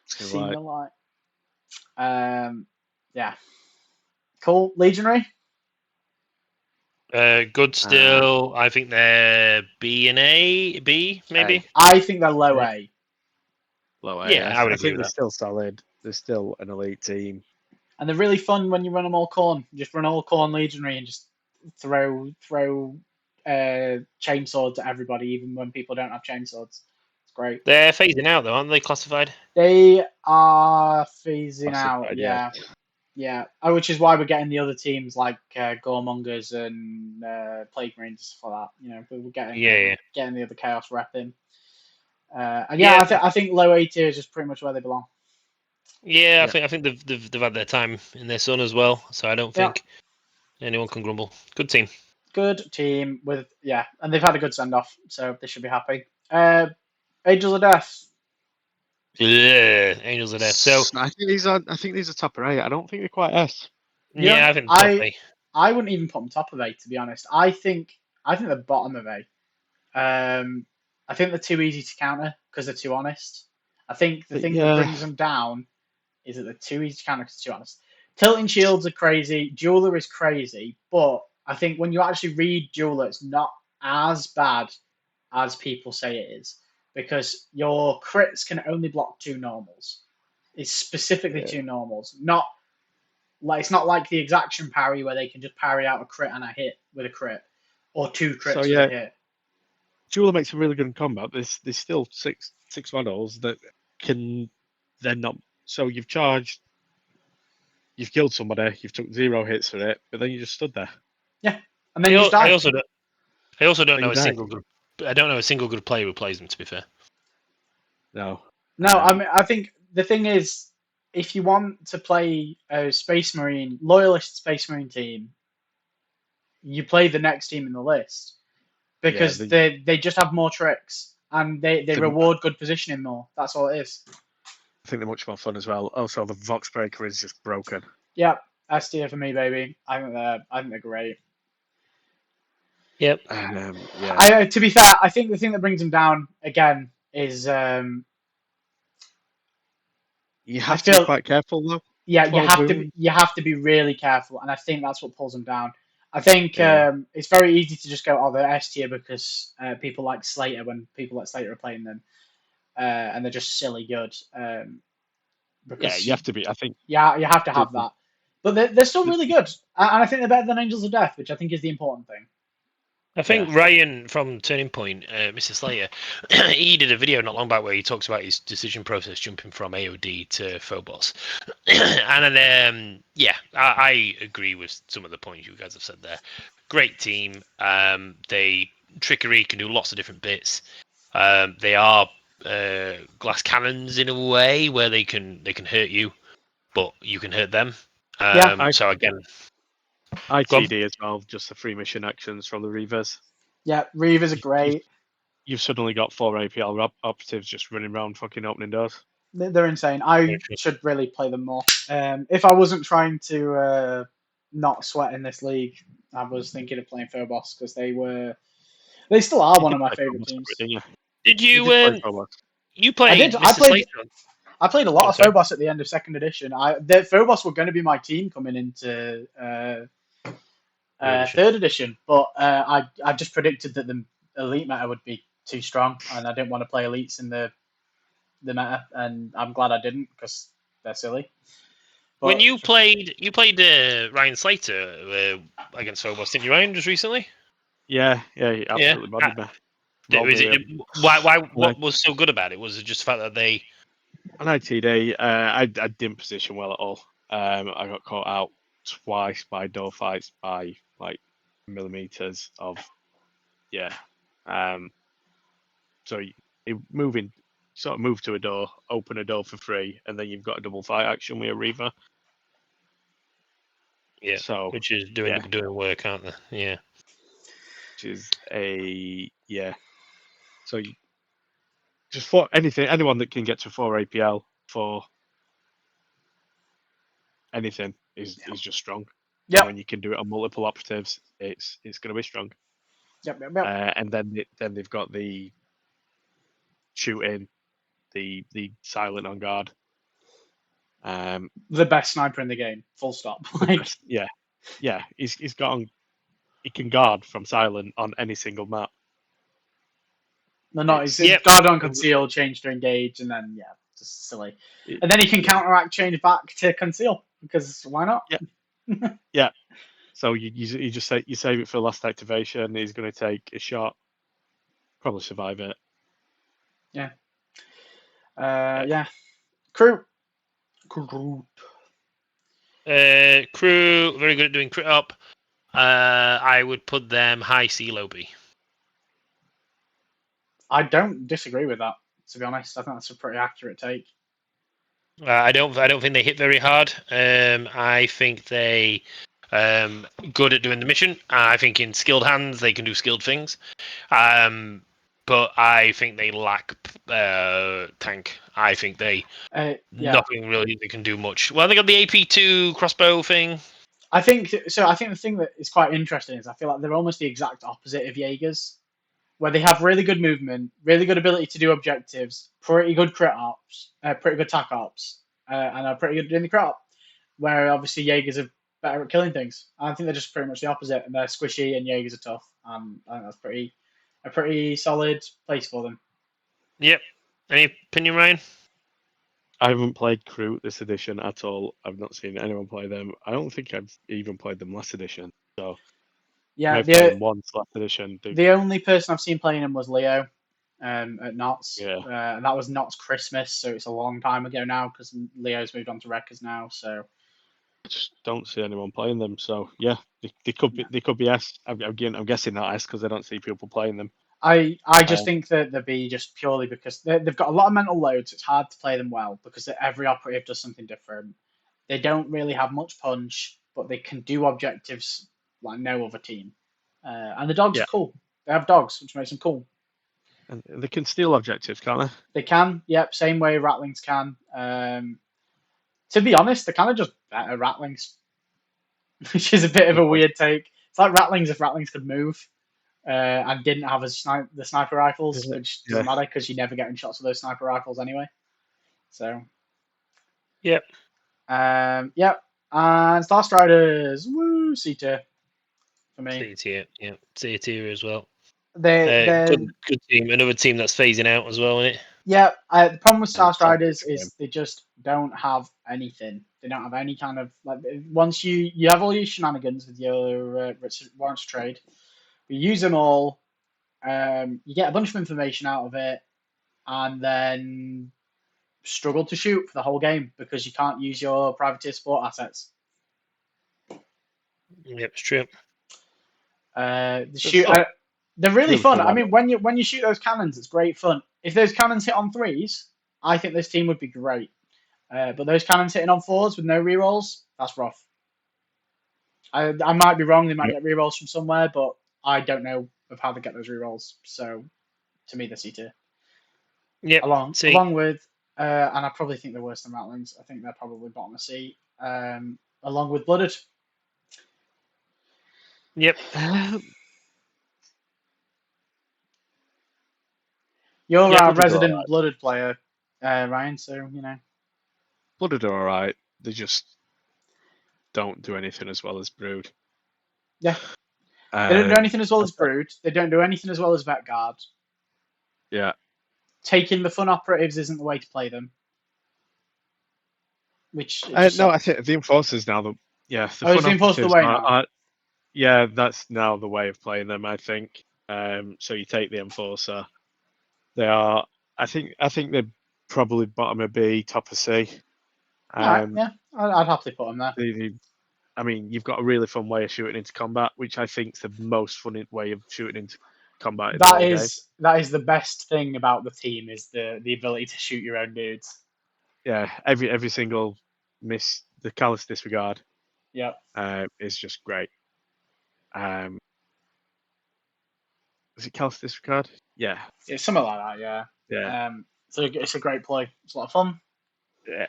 [SPEAKER 2] Seen the light. Yeah. Cool. Legionary.
[SPEAKER 1] Good still. I think they're B and A, B maybe.
[SPEAKER 2] I think they're low A.
[SPEAKER 3] Low A.
[SPEAKER 1] Yeah, I would agree
[SPEAKER 3] think
[SPEAKER 1] with
[SPEAKER 3] they're
[SPEAKER 1] that.
[SPEAKER 3] still solid. They're still an elite team.
[SPEAKER 2] And they're really fun when you run them all corn. Just run all corn Legionary and just throw chainswords at everybody, even when people don't have chainswords. It's great.
[SPEAKER 1] They're phasing out though, aren't they? Classified.
[SPEAKER 2] They are phasing out,
[SPEAKER 3] Classified,
[SPEAKER 2] yeah. Yeah. Oh, which is why we're getting the other teams like Goremongers and Plague Marines for that. You know, we're getting getting the other Chaos rep in. And I think low A tier is just pretty much where they belong.
[SPEAKER 1] Yeah, I think they've had their time in their sun as well, so I don't think anyone can grumble. Good team.
[SPEAKER 2] Good team with and they've had a good send off, so they should be happy. Angels of Death.
[SPEAKER 1] Yeah, Angels of Death. So
[SPEAKER 3] I think these are top eight. I don't think they're quite S.
[SPEAKER 1] yeah, I think top A.
[SPEAKER 2] I wouldn't even put them top of A, to be honest. I think they're bottom of A. I think they're too easy to counter because they're too honest. I think the thing that brings them down is that they're too easy to counter because they're too honest. Tilting shields are crazy. Jeweler is crazy, but I think when you actually read Jeweler, it's not as bad as people say it is because your crits can only block 2 normals. It's specifically 2 normals, it's not like the exaction parry where they can just parry out a crit and a hit with a crit, or 2 crits with a hit.
[SPEAKER 3] Jeweler makes a really good combat. There's still six models that can then not. So you've charged, you've killed somebody, you've took 0 hits for it, but then you just stood there.
[SPEAKER 2] Yeah, and then you just died.
[SPEAKER 1] I also don't know a single good. I don't know a single good player who plays them. To be fair.
[SPEAKER 3] No.
[SPEAKER 2] I mean, I think the thing is, if you want to play a loyalist Space Marine team, you play the next team in the list because they just have more tricks and they reward good positioning more. That's all it is.
[SPEAKER 3] I think they're much more fun as well. Also, the Vox Breaker is just broken.
[SPEAKER 2] Yeah, S tier for me, baby. I think they're great.
[SPEAKER 1] Yep.
[SPEAKER 2] To be fair, I think the thing that brings them down again is
[SPEAKER 3] you have to be quite careful though.
[SPEAKER 2] Yeah, you have to be really careful, and I think that's what pulls them down. I think it's very easy to just go, they're S tier because people like Slater when people like Slater are playing them, and they're just silly good. Because
[SPEAKER 3] you have to be. I think.
[SPEAKER 2] Yeah, you have to have that, but they're still really good, and I think they're better than Angels of Death, which I think is the important thing.
[SPEAKER 1] I think Ryan from Turning Point, Mr. Slayer, he did a video not long back where he talks about his decision process jumping from AOD to Phobos. And then, I agree with some of the points you guys have said there. Great team. They trickery can do lots of different bits. They are glass cannons in a way where they can hurt you, but you can hurt them. So again,
[SPEAKER 3] ITD as well, just the free mission actions from the Reavers.
[SPEAKER 2] Yeah, Reavers are great.
[SPEAKER 3] You've suddenly got 4 APL operatives just running around fucking opening doors.
[SPEAKER 2] They're insane. I should really play them more. If I wasn't trying to not sweat in this league, I was thinking of playing Phobos because they still are one of my favorite teams.
[SPEAKER 1] Did you played?
[SPEAKER 2] I did.
[SPEAKER 1] Mr.
[SPEAKER 2] I played a lot of Phobos at the end of second edition. The Phobos were going to be my team coming into third edition, but I just predicted that the elite meta would be too strong, and I didn't want to play elites in the meta, and I'm glad I didn't because they're silly. But
[SPEAKER 1] when you played Ryan Slater against Phobos, didn't you, Ryan, just recently?
[SPEAKER 3] Yeah, he absolutely bodied me.
[SPEAKER 1] What was so good about it? Was it just the fact that they?
[SPEAKER 3] On ITD, I didn't position well at all. I got caught out twice by door fights by like millimeters of, so moving, sort of move to a door, open a door for free, and then you've got a double fight action with a Reaver.
[SPEAKER 1] Yeah, so which is doing work, aren't they? Yeah,
[SPEAKER 3] which is So just for anyone that can get to 4 APL for anything is just strong.
[SPEAKER 2] Yeah.
[SPEAKER 3] When you can do it on multiple operatives, it's going to be strong.
[SPEAKER 2] Yep.
[SPEAKER 3] And then they've got the shooting, the silent on guard.
[SPEAKER 2] The best sniper in the game. Full stop.
[SPEAKER 3] He's got on. He can guard from silent on any single map.
[SPEAKER 2] He's guard on conceal, change to engage, and then just silly. And then he can counteract, change back to conceal because why not?
[SPEAKER 3] Yeah. So you just say you save it for last activation. He's going to take a shot, probably survive it.
[SPEAKER 2] Yeah. Crew.
[SPEAKER 1] Crew very good at doing crit up. I would put them high C, low B.
[SPEAKER 2] I don't disagree with that. To be honest, I think that's a pretty accurate take.
[SPEAKER 1] I don't think they hit very hard. I think they good at doing the mission. I think in skilled hands they can do skilled things. But I think they lack tank. I think they nothing really they can do much. Well, they got the AP2 crossbow thing.
[SPEAKER 2] I think so. I think the thing that is quite interesting is I feel like they're almost the exact opposite of Jaegers, where they have really good movement, really good ability to do objectives, pretty good crit ops, pretty good tac ops, and are pretty good at doing the crit op. Where obviously Jaegers are better at killing things. I think they're just pretty much the opposite, and they're squishy and Jaegers are tough. I think that's a pretty solid place for them.
[SPEAKER 1] Yep. Any opinion, Ryan?
[SPEAKER 3] I haven't played Crew this edition at all. I've not seen anyone play them. I don't think I've even played them last edition. So
[SPEAKER 2] yeah,
[SPEAKER 3] I've played them once last edition.
[SPEAKER 2] The only person I've seen playing them was Leo at Knots.
[SPEAKER 3] Yeah.
[SPEAKER 2] And that was Knots Christmas, so it's a long time ago now because Leo's moved on to Wreckers now. So
[SPEAKER 3] I just don't see anyone playing them. So yeah, they could be S. I'm guessing not S because I don't see people playing them.
[SPEAKER 2] I just think that they'll be just purely because they've got a lot of mental loads. It's hard to play them well because every operative does something different. They don't really have much punch, but they can do objectives like no other team. And the dogs are cool. They have dogs, which makes them cool.
[SPEAKER 3] And they can steal objectives, can't they?
[SPEAKER 2] They can, yep. Same way Rattlings can. To be honest, they're kind of just better Rattlings, which is a bit of a weird take. It's like Rattlings if Rattlings could move. And didn't have the sniper rifles, which doesn't matter because you're never getting shots with those sniper rifles anyway. So,
[SPEAKER 1] yep.
[SPEAKER 2] And Star Striders, woo, SYKTea for me.
[SPEAKER 1] SYKTea as well.
[SPEAKER 2] They're
[SPEAKER 1] good team. Another team that's phasing out as well, isn't it?
[SPEAKER 2] Yeah. The problem with Star Striders is they just don't have anything. They don't have any kind of once you have all your shenanigans with your warrants trade. We use them all. You get a bunch of information out of it, and then struggle to shoot for the whole game because you can't use your privateer support assets.
[SPEAKER 1] Yep, it's true.
[SPEAKER 2] They're really
[SPEAKER 3] Really
[SPEAKER 2] fun.
[SPEAKER 3] fun,
[SPEAKER 2] I mean, when you shoot those cannons, it's great fun. If those cannons hit on 3s, I think this team would be great. But those cannons hitting on 4s with no rerolls, that's rough. I might be wrong. They might get rerolls from somewhere, but I don't know of how they get those rerolls. So, to me, they're C tier.
[SPEAKER 1] Yep.
[SPEAKER 2] Along with, and I probably think they're worse than Ratlings. I think they're probably bottom of C. Along with Blooded.
[SPEAKER 1] Yep.
[SPEAKER 2] You're
[SPEAKER 1] Yep,
[SPEAKER 2] our
[SPEAKER 3] Blooded are
[SPEAKER 2] resident
[SPEAKER 3] alright.
[SPEAKER 2] Blooded player, Ryan. So you know.
[SPEAKER 3] Blooded are alright. They just don't do anything as well as Brood.
[SPEAKER 2] Yeah. They don't do anything as well as Brood. They don't do anything as well as Vetguard.
[SPEAKER 3] Yeah.
[SPEAKER 2] Taking the fun operatives isn't the way to play them. Which
[SPEAKER 3] No, I think the Enforcers now. The
[SPEAKER 2] is the Enforcer the way now?
[SPEAKER 3] Yeah, that's now the way of playing them. I think. So you take the Enforcer. They are. I think they're probably bottom of B, top of C.
[SPEAKER 2] Alright, yeah, I'd happily put them there.
[SPEAKER 3] I mean, you've got a really fun way of shooting into combat, which I think is the most fun way of shooting into combat in the whole game.
[SPEAKER 2] That is the best thing about the team is the ability to shoot your own dudes.
[SPEAKER 3] Yeah, every single miss, the callous disregard.
[SPEAKER 2] Yeah,
[SPEAKER 3] is just great. Is it callous disregard? Yeah,
[SPEAKER 2] it's something like that. Yeah,
[SPEAKER 3] yeah.
[SPEAKER 2] So it's a great play. It's a lot of fun.
[SPEAKER 3] Yeah.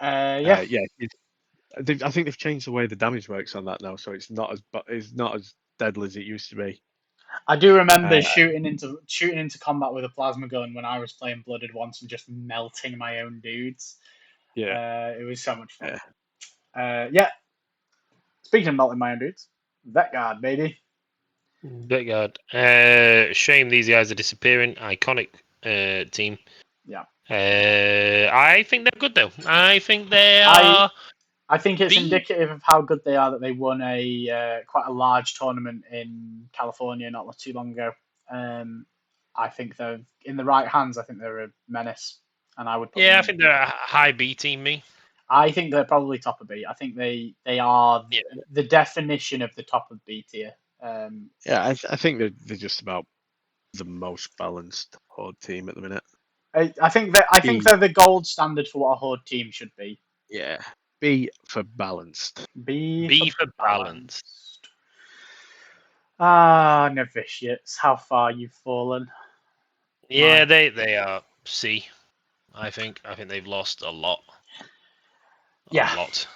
[SPEAKER 2] Yeah.
[SPEAKER 3] I think they've changed the way the damage works on that now, so it's not as deadly as it used to be.
[SPEAKER 2] I do remember shooting into combat with a plasma gun when I was playing Blooded once and just melting my own dudes.
[SPEAKER 3] Yeah.
[SPEAKER 2] It was so much fun. Yeah. Speaking of melting my own dudes, Vetguard, baby.
[SPEAKER 1] Vetguard. Shame these guys are disappearing. Iconic team.
[SPEAKER 2] Yeah.
[SPEAKER 1] I think they're good though. I think they are.
[SPEAKER 2] I think it's indicative of how good they are that they won a quite a large tournament in California not too long ago. I think they're in the right hands. I think they're a menace, and I would. Put
[SPEAKER 1] I think they're a high B team. Me.
[SPEAKER 2] I think they're probably top of B. I think they are the definition of the top of B tier.
[SPEAKER 3] I think they're just about the most balanced Horde team at the minute.
[SPEAKER 2] I think they're the gold standard for what a Horde team should be.
[SPEAKER 3] Yeah. B for balanced.
[SPEAKER 2] B for balanced. Ah, novitiates, how far you've fallen.
[SPEAKER 1] Yeah, they are C. I think they've lost a lot. A lot.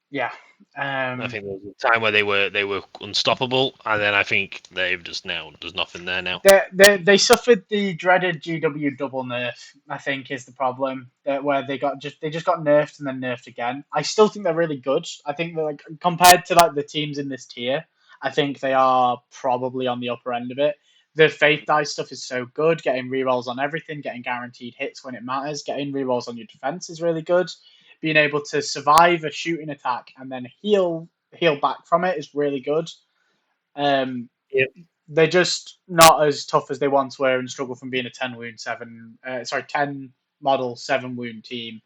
[SPEAKER 2] Yeah.
[SPEAKER 1] I think there was a time where they were unstoppable, and then I think they've just now there's nothing there now.
[SPEAKER 2] They suffered the dreaded GW double nerf. I think is the problem where they just got nerfed and then nerfed again. I still think they're really good. I think they're like compared to like the teams in this tier, I think they are probably on the upper end of it. The Faith Dice stuff is so good. Getting rerolls on everything, getting guaranteed hits when it matters, getting rerolls on your defense is really good. Being able to survive a shooting attack and then heal back from it is really good. They're just not as tough as they once were and struggle from being a 10 model 7 wound team,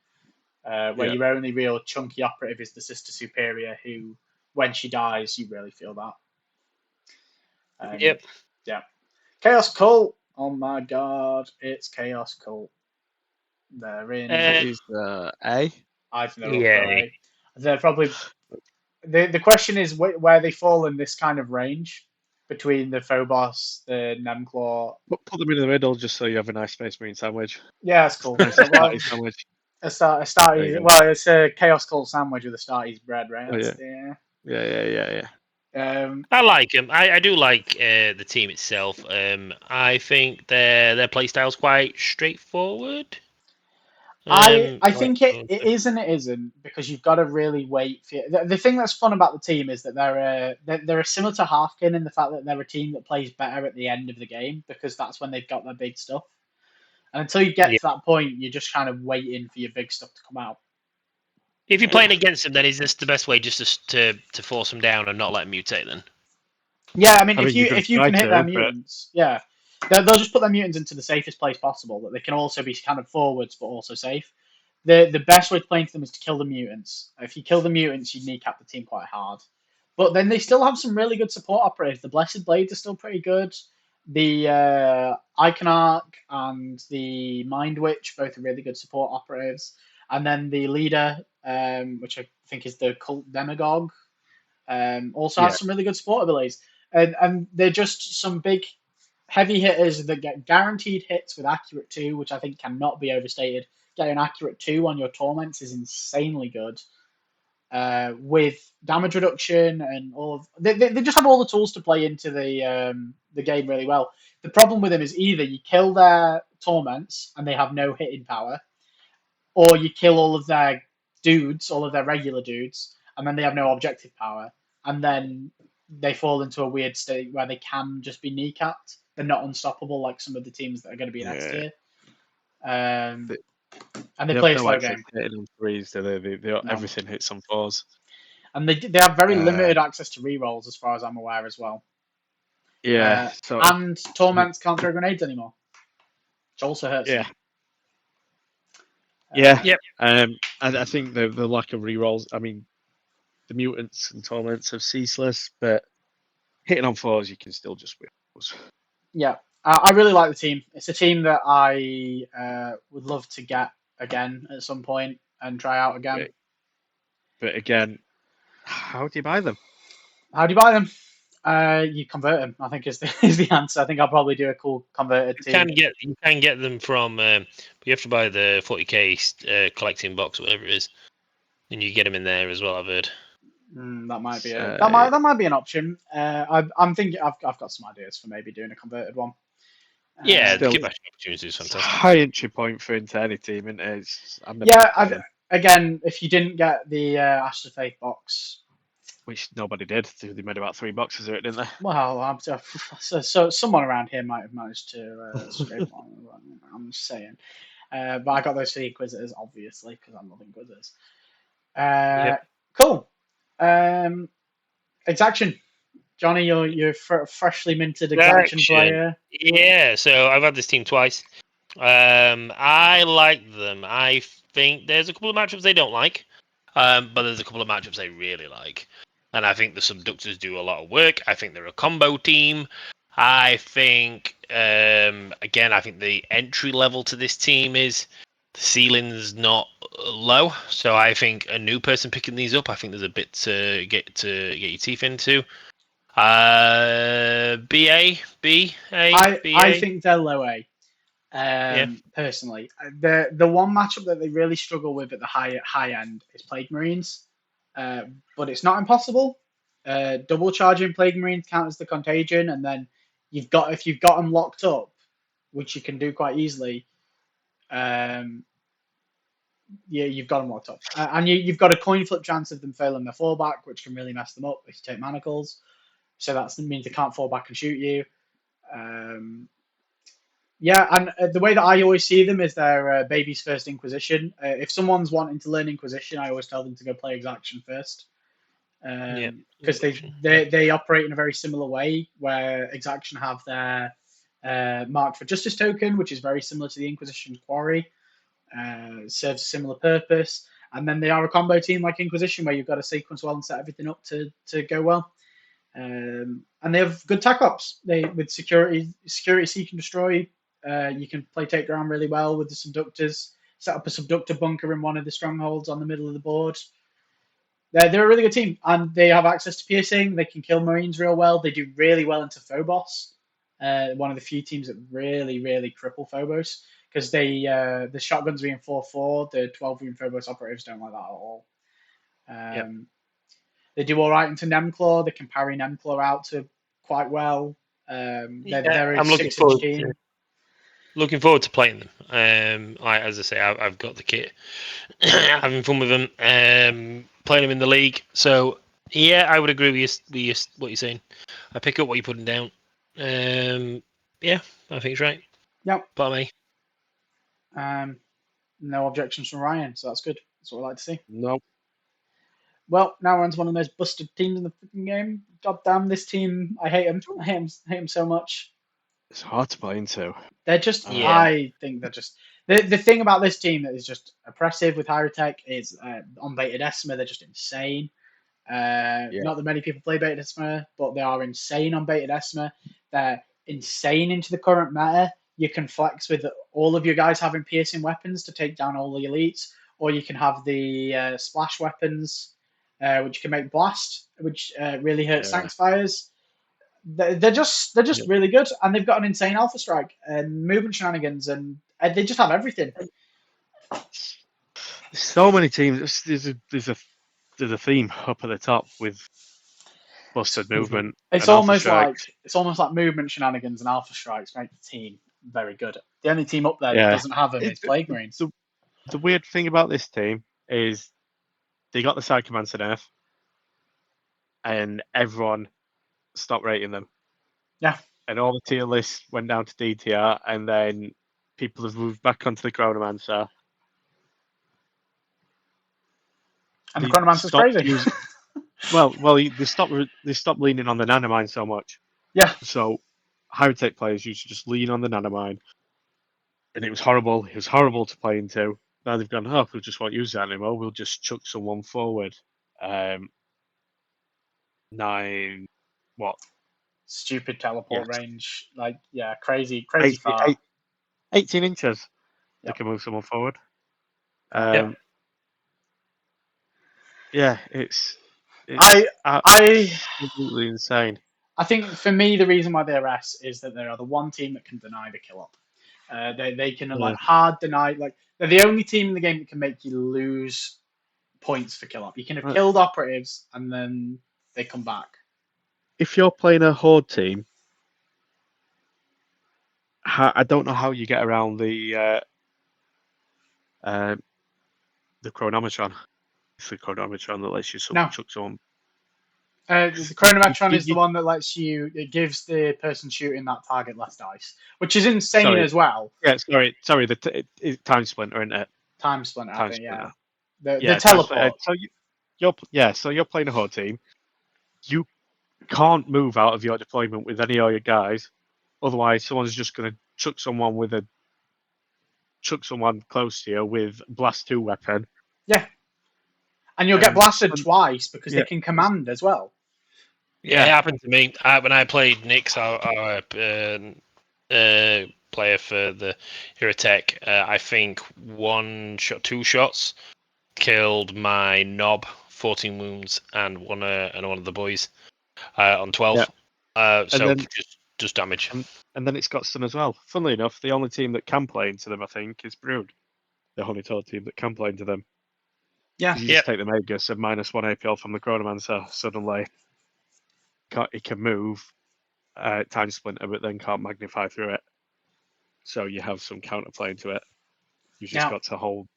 [SPEAKER 2] where your only real chunky operative is the Sister Superior, who, when she dies, you really feel that. Yeah. Chaos Cult. Oh my god, it's Chaos Cult. They're in.
[SPEAKER 3] Is A?
[SPEAKER 2] I think they're A. They're probably. The question is where they fall in this kind of range between the Phobos, the Nemclaw.
[SPEAKER 3] Put them in the middle just so you have a nice Space Marine sandwich.
[SPEAKER 2] Yeah, that's cool.
[SPEAKER 3] Sandwich.
[SPEAKER 2] A Starties. Well, it's a Chaos Cult sandwich with a Starties bread, right?
[SPEAKER 3] Yeah.
[SPEAKER 1] I like them. I do like the team itself. I think their playstyle's quite straightforward.
[SPEAKER 2] I think it is and it isn't because you've got to really wait for the thing that's fun about the team is that they're similar to Halfkin in the fact that they're a team that plays better at the end of the game because that's when they've got their big stuff. And until you get to that point, you're just kind of waiting for your big stuff to come out.
[SPEAKER 1] If you're playing against them, then is this the best way just to force them down and not let them mutate then?
[SPEAKER 2] Yeah, I mean,
[SPEAKER 3] I
[SPEAKER 2] if
[SPEAKER 3] mean, you
[SPEAKER 2] you
[SPEAKER 3] can try
[SPEAKER 2] can hit their
[SPEAKER 3] to, but
[SPEAKER 2] mutants, yeah, they'll just put their mutants into the safest place possible. That they can also be kind of forwards, but also safe. The best way to play into them is to kill the mutants. If you kill the mutants, you kneecap the team quite hard. But then they still have some really good support operators. The Blessed Blades are still pretty good. The Iconarch and the Mind Witch both are really good support operatives. And then the leader, which I think is the Cult Demagogue, also
[SPEAKER 3] yeah,
[SPEAKER 2] has some really good support abilities. And they're just some big heavy hitters that get guaranteed hits with accurate 2, which I think cannot be overstated. Getting accurate 2 on your torments is insanely good. With damage reduction and all of they just have all the tools to play into the game really well. The problem with them is either you kill their torments and they have no hitting power, or you kill all of their dudes, all of their regular dudes, and then they have no objective power, and then they fall into a weird state where they can just be kneecapped. They're not unstoppable like some of the teams that are going to be next
[SPEAKER 3] yeah.
[SPEAKER 2] year. And they
[SPEAKER 3] They
[SPEAKER 2] play
[SPEAKER 3] have
[SPEAKER 2] a
[SPEAKER 3] no
[SPEAKER 2] slow
[SPEAKER 3] access
[SPEAKER 2] game.
[SPEAKER 3] to hitting on threes, do they?
[SPEAKER 2] No,
[SPEAKER 3] Everything hits on fours.
[SPEAKER 2] and they have very
[SPEAKER 3] Uh,
[SPEAKER 2] limited access to rerolls as far as I'm aware as well.
[SPEAKER 3] yeah, so
[SPEAKER 2] And torments can't throw grenades anymore, which also hurts
[SPEAKER 3] yeah,
[SPEAKER 2] them.
[SPEAKER 3] yeah.
[SPEAKER 1] Yep.
[SPEAKER 3] I think the lack of rerolls. I mean, the mutants and torments are ceaseless, but hitting on fours, you can still just win those.
[SPEAKER 2] Yeah, I really like the team. It's a team that I would love to get again at some point and try out again.
[SPEAKER 3] But again, how do you buy them?
[SPEAKER 2] How do you buy them? You convert them, I think is the answer. I think I'll probably do a cool converted team.
[SPEAKER 1] You can get them from, but you have to buy the 40k collecting box, or whatever it is, and you get them in there as well. I've heard.
[SPEAKER 2] That might be
[SPEAKER 3] So,
[SPEAKER 2] that might be an option. I'm thinking I've got some ideas for maybe doing a converted one.
[SPEAKER 1] Yeah, the
[SPEAKER 3] still,
[SPEAKER 1] kit bashing opportunity is
[SPEAKER 3] it's a
[SPEAKER 1] fantastic.
[SPEAKER 3] high entry point for into any team, isn't it? I'm never
[SPEAKER 2] Yeah,
[SPEAKER 3] playing,
[SPEAKER 2] again, if you didn't get the Ash of Faith box,
[SPEAKER 3] which nobody did. They made about 3 boxes of it, didn't they?
[SPEAKER 2] well, so someone around here might have managed to scrape one. I'm just saying. But I got those for the Inquisitors, obviously, because I'm loving Inquisitors.
[SPEAKER 1] Yep.
[SPEAKER 2] Cool. Exaction. Johnny, you're freshly minted Exaction player.
[SPEAKER 1] Yeah, so I've had this team twice. I like them. I think there's a couple of matchups they don't like, but there's a couple of matchups they really like. And I think the Subductors do a lot of work. I think they're a combo team. I think, again, I think the entry level to this team is the ceiling's not low. So I think a new person picking these up, I think there's a bit to get your teeth into.
[SPEAKER 2] I think they're low A.
[SPEAKER 1] Yeah.
[SPEAKER 2] Personally, the one matchup that they really struggle with at the high end is Plague Marines, but it's not impossible. Double charging Plague Marines counters the contagion, and then if you've got them locked up, which you can do quite easily. Yeah, you've got them locked up, and you've got a coin flip chance of them failing their fallback, which can really mess them up if you take manacles. So that means they can't fall back and shoot you. Yeah, and the way that I always see them is their baby's first Inquisition. If someone's wanting to learn Inquisition, I always tell them to go play Exaction first,
[SPEAKER 1] Yeah.
[SPEAKER 2] because they operate in a very similar way, where Exaction have their Mark for Justice token, which is very similar to the Inquisition Quarry. Serves a similar purpose, and then they are a combo team like Inquisition, where you've got to sequence well and set everything up to go well. And they have good tac ops. They with security seek and destroy. You can play takedown really well with the Subductors. Set up a Subductor bunker in one of the strongholds on the middle of the board. They're a really good team, and they have access to piercing. They can kill Marines real well. They do really well into Phobos. One of the few teams that really cripple Phobos, because the shotguns being 4/4, the 12 room Phobos operatives don't like that at all. They do all right into Nemclaw. They can parry Nemclaw out to quite well. They're a
[SPEAKER 1] I'm looking
[SPEAKER 2] 6-inch
[SPEAKER 1] forward.
[SPEAKER 2] team.
[SPEAKER 1] Looking forward to playing them. As I say, I've got the kit, having fun with them, playing them in the league. So yeah, I would agree with what you're saying. I pick up what you're putting down. Yeah, I think it's right.
[SPEAKER 2] Yep.
[SPEAKER 1] By me.
[SPEAKER 2] No objections from Ryan, so that's good. That's what I like to see.
[SPEAKER 3] No.
[SPEAKER 2] Well, now we're on to one of the most busted teams in the freaking game. God damn, this team, I hate them. I hate them so much.
[SPEAKER 3] It's hard to play into.
[SPEAKER 2] They're just,
[SPEAKER 1] Yeah.
[SPEAKER 2] I think they're just, the thing about this team that is just oppressive with Hyrotech is on Beta Decima, they're just insane. Not that many people play Beta Decima, but they are insane on Beta Decima. They're insane into the current meta. You can flex with all of your guys having piercing weapons to take down all the elites, or you can have the splash weapons, which can make blast, which really hurts sanctifiers. They're just really good, and they've got an insane alpha strike and movement shenanigans, and they just have everything.
[SPEAKER 3] So many teams. There's a theme up at the top with busted movement.
[SPEAKER 2] It's
[SPEAKER 3] and alpha
[SPEAKER 2] almost
[SPEAKER 3] strikes.
[SPEAKER 2] like movement shenanigans and alpha strikes make the team very good. The only team up there that
[SPEAKER 3] Yeah.
[SPEAKER 2] doesn't have them is Plague Marines.
[SPEAKER 3] The weird thing about this team is they got the side commands to nerf, and everyone stopped rating them.
[SPEAKER 2] Yeah.
[SPEAKER 3] And all the tier lists went down to DTR, and then people have moved back onto the Chronomancer.
[SPEAKER 2] And the Chronomancer's crazy.
[SPEAKER 3] They stopped leaning on the nanomine so much.
[SPEAKER 2] Yeah.
[SPEAKER 3] So Hyrotech players used to just lean on the nanomine, and it was horrible. It was horrible to play into. Now they've gone, oh, we just won't use that anymore. We'll just chuck someone forward. 9, what?
[SPEAKER 2] Stupid teleport
[SPEAKER 3] Yes.
[SPEAKER 2] range. Like, yeah, crazy
[SPEAKER 3] 18,
[SPEAKER 2] far.
[SPEAKER 3] 18 inches. They
[SPEAKER 2] Yep.
[SPEAKER 3] can move someone forward.
[SPEAKER 1] Yep.
[SPEAKER 3] Yeah, it's
[SPEAKER 2] I
[SPEAKER 3] absolutely insane.
[SPEAKER 2] I think for me the reason why they're S is that they are the one team that can deny the kill up. They can like hard deny, like they're the only team in the game that can make you lose points for kill up. You can have killed operatives and then they come back.
[SPEAKER 3] If you're playing a horde team, I don't know how you get around the chronometron. It's the chronometron that lets you chuck someone.
[SPEAKER 2] The Chronometron is the one that lets you. It gives the person shooting that target less dice, which is insane as well.
[SPEAKER 3] Yeah, sorry. The time splinter, isn't it?
[SPEAKER 2] Time splinter, I think. Yeah. The
[SPEAKER 3] yeah,
[SPEAKER 2] teleport.
[SPEAKER 3] So you're playing a horde team. You can't move out of your deployment with any of your guys, otherwise someone's just going to chuck someone close to you with blast 2 weapon.
[SPEAKER 2] Yeah. And you'll get blasted twice because they can command as well.
[SPEAKER 1] Yeah, it happened to me when I played Nyx, our player for the Hyrotech. I think 2 shots killed my knob, 14 wounds, and one of the boys on 12. So just damage.
[SPEAKER 3] And then it's got stun as well. Funnily enough, the only team that can play into them, I think, is Brood. The only team that can play into them.
[SPEAKER 2] Yeah.
[SPEAKER 3] You just take the Magus and -1 APL from the Chronomancer. Suddenly, it can move Time Splinter, but then can't magnify through it. So you have some counterplay into it. You've just got to hold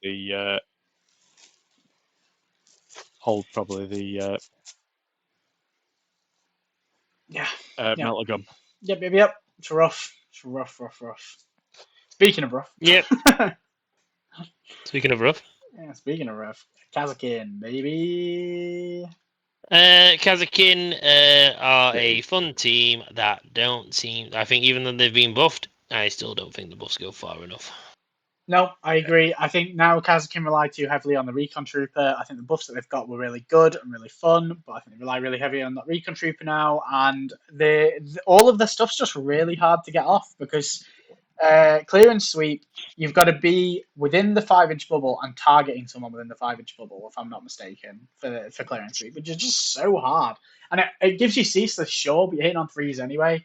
[SPEAKER 3] probably the melter gun.
[SPEAKER 2] Yep. It's rough. It's rough. Speaking of rough.
[SPEAKER 1] Yep. Speaking of rough.
[SPEAKER 2] Yeah, speaking of rough. Kazakin, baby.
[SPEAKER 1] Kazakin are a fun team that don't seem. I think even though they've been buffed, I still don't think the buffs go far enough.
[SPEAKER 2] No, I agree. I think now Kazakin rely too heavily on the Recon Trooper. I think the buffs that they've got were really good and really fun, but I think they rely really heavily on that Recon Trooper now, and all of the stuff's just really hard to get off because clear and sweep, you've got to be within the 5-inch bubble and targeting someone within the 5-inch bubble, if I'm not mistaken, for clear and sweep, which is just so hard. And it gives you ceaseless, sure, but you're hitting on 3s anyway.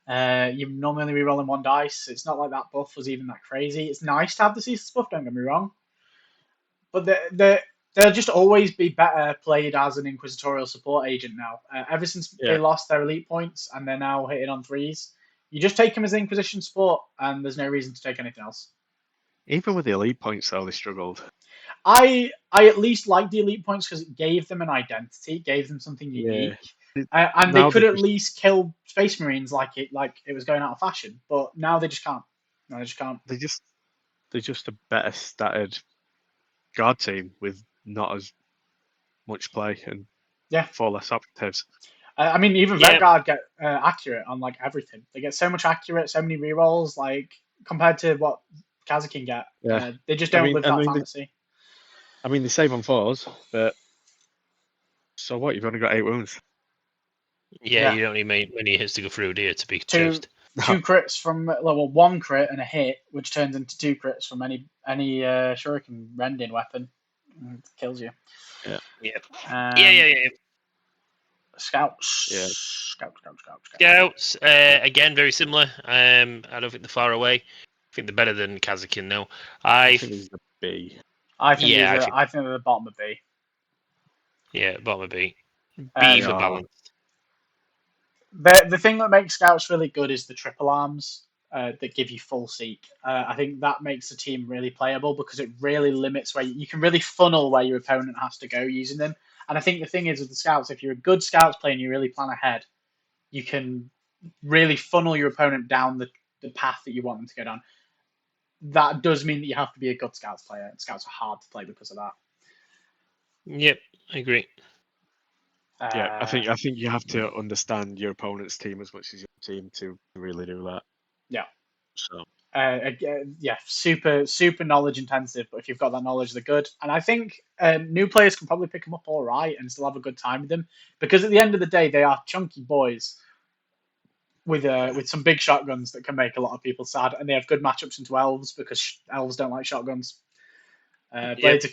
[SPEAKER 2] You're normally re-rolling 1 dice. It's not like that buff was even that crazy. It's nice to have the ceaseless buff, don't get me wrong. But they'll just always be better played as an inquisitorial support agent now. Ever since they lost their elite points and they're now hitting on 3s, you just take them as Inquisition support, and there's no reason to take anything else.
[SPEAKER 3] Even with the elite points, though, they struggled.
[SPEAKER 2] I at least liked the elite points because it gave them an identity, gave them something unique, and they could at least kill Space Marines like it was going out of fashion. But now they just can't. No, they just can't.
[SPEAKER 3] They're just a better statted guard team with not as much play and
[SPEAKER 2] Yeah.
[SPEAKER 3] 4 less objectives.
[SPEAKER 2] I mean, even
[SPEAKER 1] Yeah.
[SPEAKER 2] Vanguard get accurate on like everything. They get so much accurate, so many rerolls, like compared to what Kazakh can get.
[SPEAKER 3] Yeah.
[SPEAKER 2] They just
[SPEAKER 3] I
[SPEAKER 2] don't
[SPEAKER 3] mean-
[SPEAKER 2] live
[SPEAKER 3] I
[SPEAKER 2] that
[SPEAKER 3] mean,
[SPEAKER 2] fantasy.
[SPEAKER 3] They save on 4s, but so what? You've only got 8 wounds.
[SPEAKER 1] Yeah,
[SPEAKER 2] Yeah.
[SPEAKER 1] you don't need many hits to go through, do you, to be
[SPEAKER 2] Two
[SPEAKER 1] toast?
[SPEAKER 2] two crits from one crit and a hit, which turns into 2 crits from any shuriken rending weapon. And it kills you.
[SPEAKER 3] Yeah.
[SPEAKER 1] Yeah.
[SPEAKER 2] Scouts.
[SPEAKER 3] Yeah.
[SPEAKER 1] Scouts, again, very similar. I don't think they're far away. I think they're better than Kazakin now.
[SPEAKER 3] I think these are B.
[SPEAKER 2] I think
[SPEAKER 1] Yeah,
[SPEAKER 2] I think they're the bottom of B.
[SPEAKER 1] Yeah, bottom of B. B
[SPEAKER 2] Um,
[SPEAKER 1] for balance.
[SPEAKER 2] The thing that makes scouts really good is the triple arms that give you full seek. I think that makes the team really playable because it really limits where you can really funnel where your opponent has to go using them. And I think the thing is with the scouts, if you're a good scouts player and you really plan ahead, you can really funnel your opponent down the path that you want them to go down. That does mean that you have to be a good scouts player. And scouts are hard to play because of that.
[SPEAKER 1] Yep, I agree.
[SPEAKER 3] Yeah, I think you have to understand your opponent's team as much as your team to really do that.
[SPEAKER 2] Yeah.
[SPEAKER 3] So.
[SPEAKER 2] Yeah, super knowledge intensive. But if you've got that knowledge, they're good. And I think new players can probably pick them up all right and still have a good time with them because at the end of the day, they are chunky boys with some big shotguns that can make a lot of people sad, and they have good matchups into elves because elves don't like shotguns. Blades of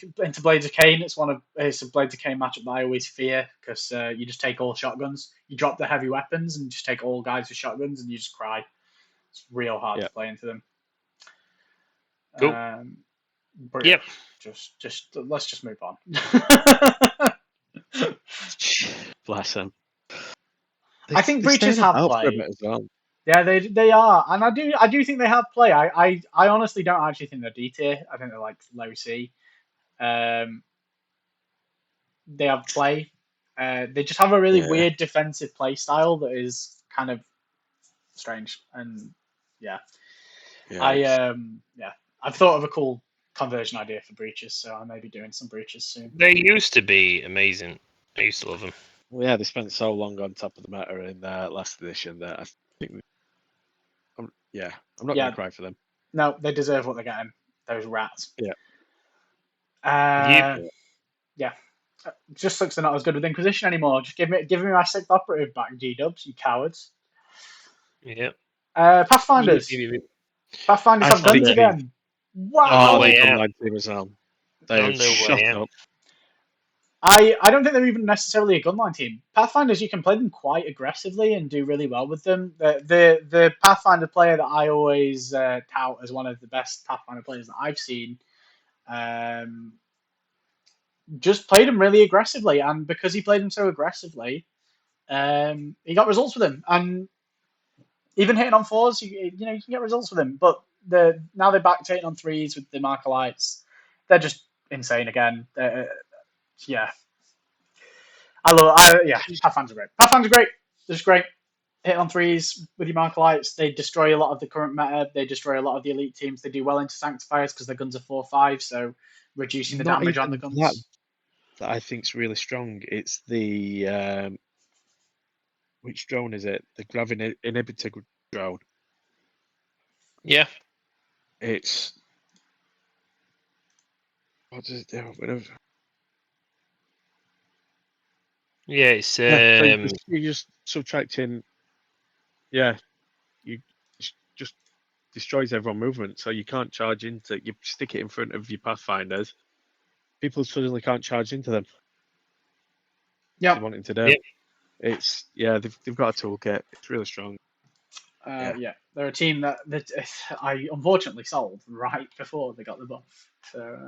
[SPEAKER 2] Cain, it's a Blades of Cain matchup that I always fear because you just take all shotguns. You drop the heavy weapons and just take all guys with shotguns, and you just cry. It's real hard to play into them.
[SPEAKER 1] Cool.
[SPEAKER 2] Yep. Just let's just move on.
[SPEAKER 3] Bless them.
[SPEAKER 2] I think breaches have play.
[SPEAKER 3] As well.
[SPEAKER 2] Yeah, they are, and I do think they have play. I honestly don't actually think they're D tier. I think they're like low C. They have play. They just have a really weird defensive play style that is kind of strange, and I've thought of a cool conversion idea for breaches, so I may be doing some breaches soon.
[SPEAKER 1] They used to be amazing. I used to love them.
[SPEAKER 3] Well, yeah, they spent so long on top of the meta in their last edition that I think, I'm not going to cry for them.
[SPEAKER 2] No, they deserve what they're getting. Those rats.
[SPEAKER 3] Yeah.
[SPEAKER 2] Yeah. Just looks they're not as good with Inquisition anymore. Just give me my 6th operative back, G-dubs, you cowards.
[SPEAKER 1] Yeah.
[SPEAKER 2] Pathfinders. Pathfinders have guns again. Wow.
[SPEAKER 3] The online team as well. They've shut up.
[SPEAKER 2] I don't think they're even necessarily a gunline team. Pathfinders, you can play them quite aggressively and do really well with them. The Pathfinder player that I always tout as one of the best Pathfinder players that I've seen, just played him really aggressively, and because he played him so aggressively, he got results with him. And even hitting on 4s, you can get results with him. But now they're back to hitting on 3s with the Markalites. They're just insane again. Pathfinders are great. Pathfinders are great. They're just great. Hit on 3s with your Markalites. They destroy a lot of the current meta. They destroy a lot of the elite teams. They do well into Sanctifiers because their guns are 4/5, so reducing the damage on the guns.
[SPEAKER 3] That I think's really strong. It's the which drone is it? The grav inhibitor drone.
[SPEAKER 1] Yeah.
[SPEAKER 3] It's what does it do?
[SPEAKER 1] Yeah, it's
[SPEAKER 3] you're just subtracting. Yeah, you just destroys everyone's movement, so you can't charge into. You stick it in front of your Pathfinders. People suddenly can't charge into them.
[SPEAKER 2] Yeah,
[SPEAKER 3] wanting to do.
[SPEAKER 1] Yep.
[SPEAKER 3] It's they've got a toolkit. It's really strong.
[SPEAKER 2] They're a team that I unfortunately sold right before they got the buff. So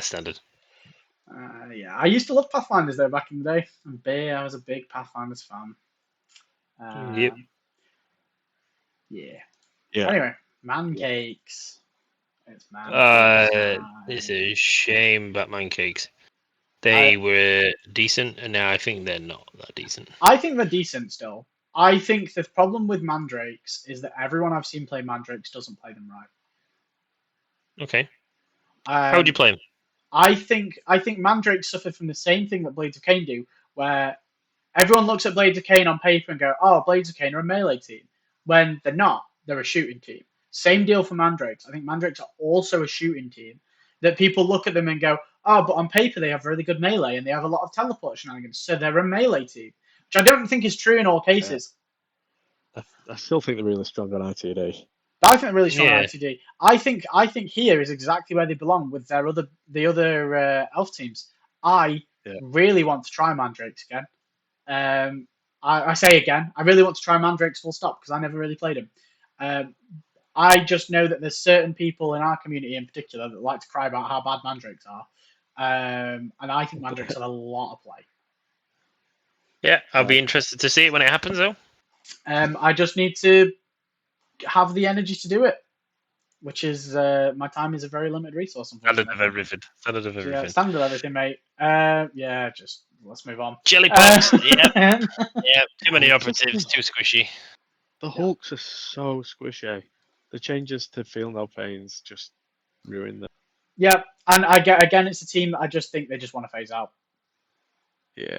[SPEAKER 1] standard.
[SPEAKER 2] I used to love Pathfinders though back in the day. I was a big Pathfinders fan.
[SPEAKER 1] Yep.
[SPEAKER 2] Yeah.
[SPEAKER 3] Yeah.
[SPEAKER 2] Anyway, man cakes. It's man cakes.
[SPEAKER 1] It's a shame about man cakes. They were decent, and now I think they're not that decent.
[SPEAKER 2] I think they're decent still. I think the problem with mandrakes is that everyone I've seen play mandrakes doesn't play them right.
[SPEAKER 1] Okay. How would you play them?
[SPEAKER 2] I think Mandrake suffer from the same thing that Blades of Cain do, where everyone looks at Blades of Cain on paper and go, "Oh, Blades of Cain are a melee team," when they're not. They're a shooting team. Same deal for Mandrakes. I think Mandrakes are also a shooting team. That people look at them and go, "Oh, but on paper they have really good melee and they have a lot of teleport shenanigans, so they're a melee team," which I don't think is true in all cases.
[SPEAKER 3] I still think they're really strong on ITD.
[SPEAKER 2] But I think they're really strong
[SPEAKER 1] Yeah.
[SPEAKER 2] on ITD. I think here is exactly where they belong with the other elf teams. I really want to try Mandrakes again. I say again, I really want to try Mandrakes full stop because I never really played him. I just know that there's certain people in our community in particular that like to cry about how bad Mandrakes are. And I think Mandrakes have a lot of play.
[SPEAKER 1] Yeah, I'll be interested to see it when it happens, though.
[SPEAKER 2] I just need to have the energy to do it, which is my time is a very limited resource,
[SPEAKER 1] Standard
[SPEAKER 2] unfortunately.
[SPEAKER 1] of everything. Standard of everything.
[SPEAKER 2] Yeah, standard everything, mate. Yeah, just let's move on.
[SPEAKER 1] Jelly pops. Yeah. Too many operatives. Too squishy.
[SPEAKER 3] The Hulks are so squishy. The changes to Feel No Pains just ruin them.
[SPEAKER 2] Yeah, and I get again, it's a team that I just think they just want to phase out.
[SPEAKER 3] Yeah.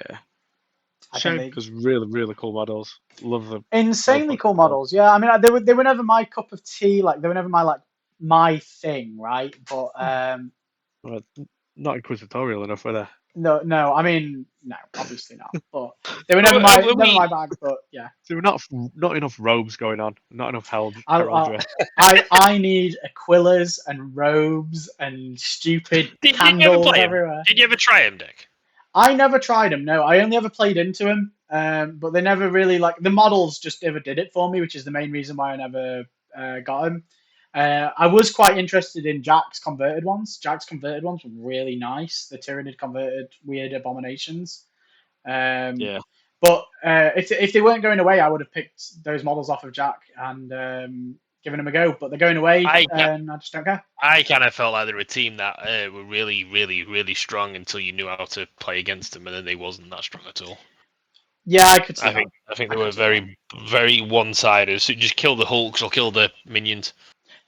[SPEAKER 2] I
[SPEAKER 3] Shame
[SPEAKER 2] think
[SPEAKER 3] because really cool models. Love them.
[SPEAKER 2] insanely cool models. Yeah, I mean they were never my cup of tea. Like they were never my thing, right? But
[SPEAKER 3] Well, not inquisitorial enough, were they?
[SPEAKER 2] no. I mean no, obviously not. But they were never my bag. But yeah,
[SPEAKER 3] There were not enough robes going on. Not enough
[SPEAKER 2] I need Aquillas and robes and stupid
[SPEAKER 1] Did you ever
[SPEAKER 2] candles
[SPEAKER 1] play him?
[SPEAKER 2] everywhere.
[SPEAKER 1] Did you ever try him, Dick?
[SPEAKER 2] I never tried them. No, I only ever played into them. But they never really the models just never did it for me, which is the main reason why I never got them. I was quite interested in Jack's converted ones. Jack's converted ones were really nice. The Tyrannid converted weird abominations.
[SPEAKER 3] Yeah.
[SPEAKER 2] But if they weren't going away, I would have picked those models off of Jack and given them a go. But they're going away, and I just don't care.
[SPEAKER 1] I kind of felt like they were a team that were really strong until you knew how to play against them, and then they wasn't that strong at all.
[SPEAKER 2] Yeah, I could see that.
[SPEAKER 1] I think they were very one-sided. So you just kill the Hulks or kill the minions.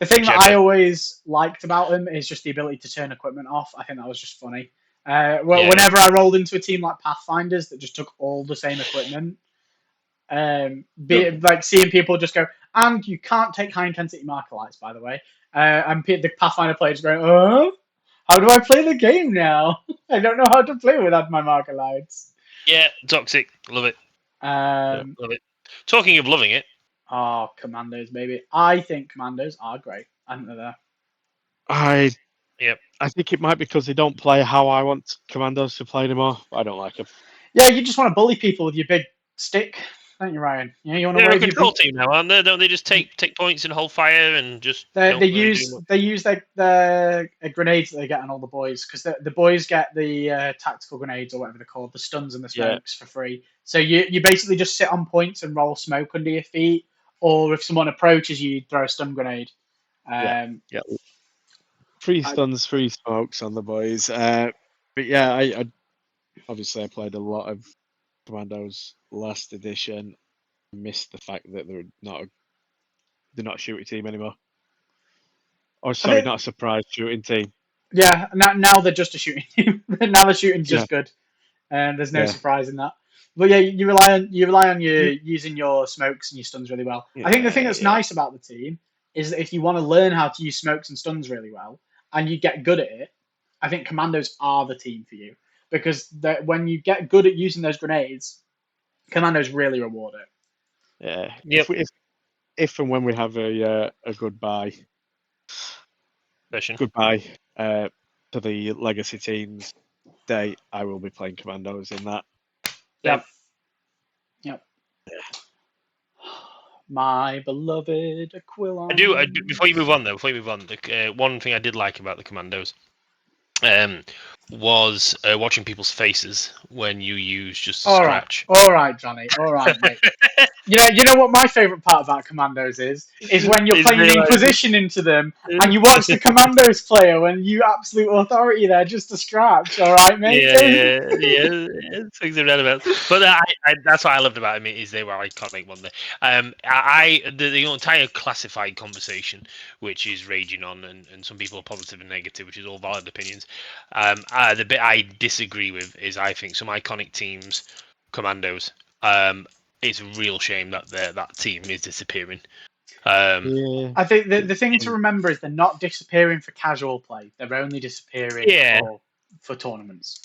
[SPEAKER 2] The thing that I always liked about them is just the ability to turn equipment off. I think that was just funny. Whenever I rolled into a team like Pathfinders that just took all the same equipment, like seeing people just go, and you can't take high intensity marker lights, by the way, and the Pathfinder players going, oh, how do I play the game now? I don't know how to play without my marker lights.
[SPEAKER 1] Yeah, toxic. Love it. Love it. Talking of loving it.
[SPEAKER 2] Oh, Commandos, baby. I think Commandos are great. I think they're there.
[SPEAKER 3] I think it might be because they don't play how I want Commandos to play anymore. I don't like them.
[SPEAKER 2] Yeah, you just want to bully people with your big stick, don't you, Ryan? Yeah, you want to
[SPEAKER 1] They're a
[SPEAKER 2] wave
[SPEAKER 1] control team now, aren't they? Don't they just take points and hold fire and just?
[SPEAKER 2] They use their grenades that they get on all the boys because the boys get the tactical grenades or whatever they're called, the stuns and the smokes for free. So you basically just sit on points and roll smoke under your feet, or if someone approaches you, throw a stun grenade.
[SPEAKER 3] Free stuns, free smokes on the boys. But yeah, I obviously I played a lot of Commandos last edition. Missed the fact that they're not a shooting team anymore. Oh, sorry, not a surprise shooting team.
[SPEAKER 2] Yeah, now they're just a shooting team. Now the shooting's just good, and there's no surprise in that. But yeah, you rely on using your smokes and your stuns really well. I think the thing that's nice about the team is that if you want to learn how to use smokes and stuns really well, and you get good at it, I think Commandos are the team for you because when you get good at using those grenades, Commandos really reward it.
[SPEAKER 3] Yeah. Yep. If and when we have a goodbye
[SPEAKER 1] session,
[SPEAKER 3] goodbye to the legacy teams day, I will be playing Commandos in that.
[SPEAKER 2] Yep. My beloved Aquila.
[SPEAKER 1] I do. Before you move on, the one thing I did like about the Commandos was watching people's faces when you use just a scratch.
[SPEAKER 2] All right, Johnny. All right, mate. You know what my favourite part about Commandos is when you're
[SPEAKER 1] Is
[SPEAKER 2] playing
[SPEAKER 1] there
[SPEAKER 2] the
[SPEAKER 1] like-
[SPEAKER 2] Inquisition into them and you watch the Commandos player when you absolute authority there just to scratch. All right, mate.
[SPEAKER 1] yeah, things are relevant. But that's what I loved about him is they were iconic, weren't they? The entire classified conversation, which is raging on, and some people are positive and negative, which is all valid opinions. The bit I disagree with is I think some iconic teams, Commandos. It's a real shame that that team is disappearing.
[SPEAKER 3] Yeah.
[SPEAKER 2] I think the thing to remember is they're not disappearing for casual play. They're only disappearing
[SPEAKER 1] Yeah.
[SPEAKER 2] for tournaments.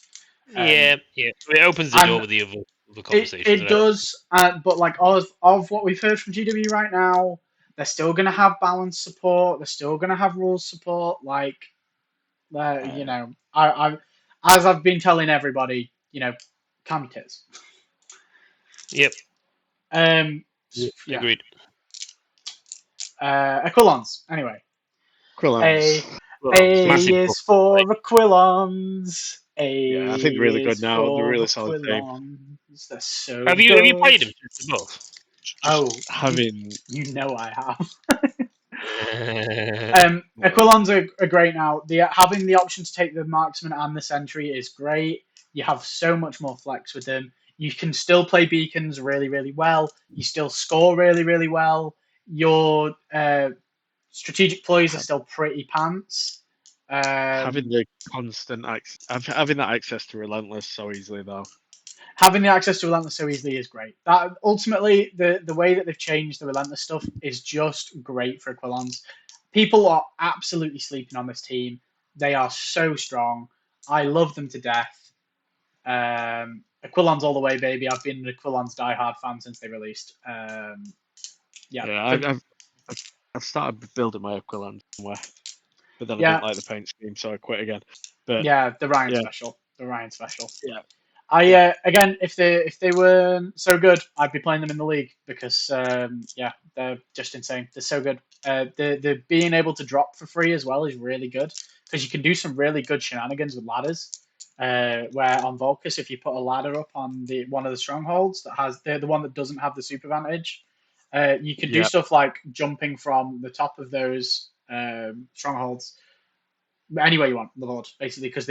[SPEAKER 1] Yeah. It opens the door with the other conversations.
[SPEAKER 2] It does, but like of what we've heard from GW right now, they're still going to have balance support. They're still going to have rules support. Like, you know, I as I've been telling everybody, you know, calm your tits.
[SPEAKER 1] Yep.
[SPEAKER 2] Yeah.
[SPEAKER 1] Agreed.
[SPEAKER 2] Aquilons. Anyway,
[SPEAKER 3] Quillons.
[SPEAKER 2] A
[SPEAKER 1] Massive
[SPEAKER 2] is for Aquilons.
[SPEAKER 3] Yeah, I think they're really good now. They're a
[SPEAKER 2] For
[SPEAKER 3] really solid team.
[SPEAKER 2] Aquilons. They're so
[SPEAKER 1] Have you played them since the both?
[SPEAKER 2] Oh,
[SPEAKER 3] Having
[SPEAKER 2] you know I have.
[SPEAKER 1] Yeah.
[SPEAKER 2] Aquilons are great now. Having the option to take the marksman and the sentry is great. You have so much more flex with them. You can still play beacons really, really well. You still score really, really well. Your strategic ploys are still pretty pants.
[SPEAKER 3] having the constant having that access to relentless so easily though.
[SPEAKER 2] Having the access to relentless so easily is great. That ultimately the way that they've changed the relentless stuff is just great for Aquilons. People are absolutely sleeping on this team. They are so strong. I love them to death. Aquilons all the way, baby. I've been an Aquilons diehard fan since they released.
[SPEAKER 3] I've started building my Aquilons somewhere, but then I
[SPEAKER 2] Yeah.
[SPEAKER 3] didn't like the paint scheme, so I quit again. But
[SPEAKER 2] Yeah, the Ryan
[SPEAKER 3] yeah.
[SPEAKER 2] special. The Ryan special.
[SPEAKER 3] Yeah.
[SPEAKER 2] Again, if they were so good, I'd be playing them in the league because they're just insane. They're so good. The being able to drop for free as well is really good because you can do some really good shenanigans with ladders. Where on Volcus, if you put a ladder up on one of the strongholds that has the one that doesn't have the super advantage, you could do stuff like jumping from the top of those strongholds anywhere you want the board, basically, because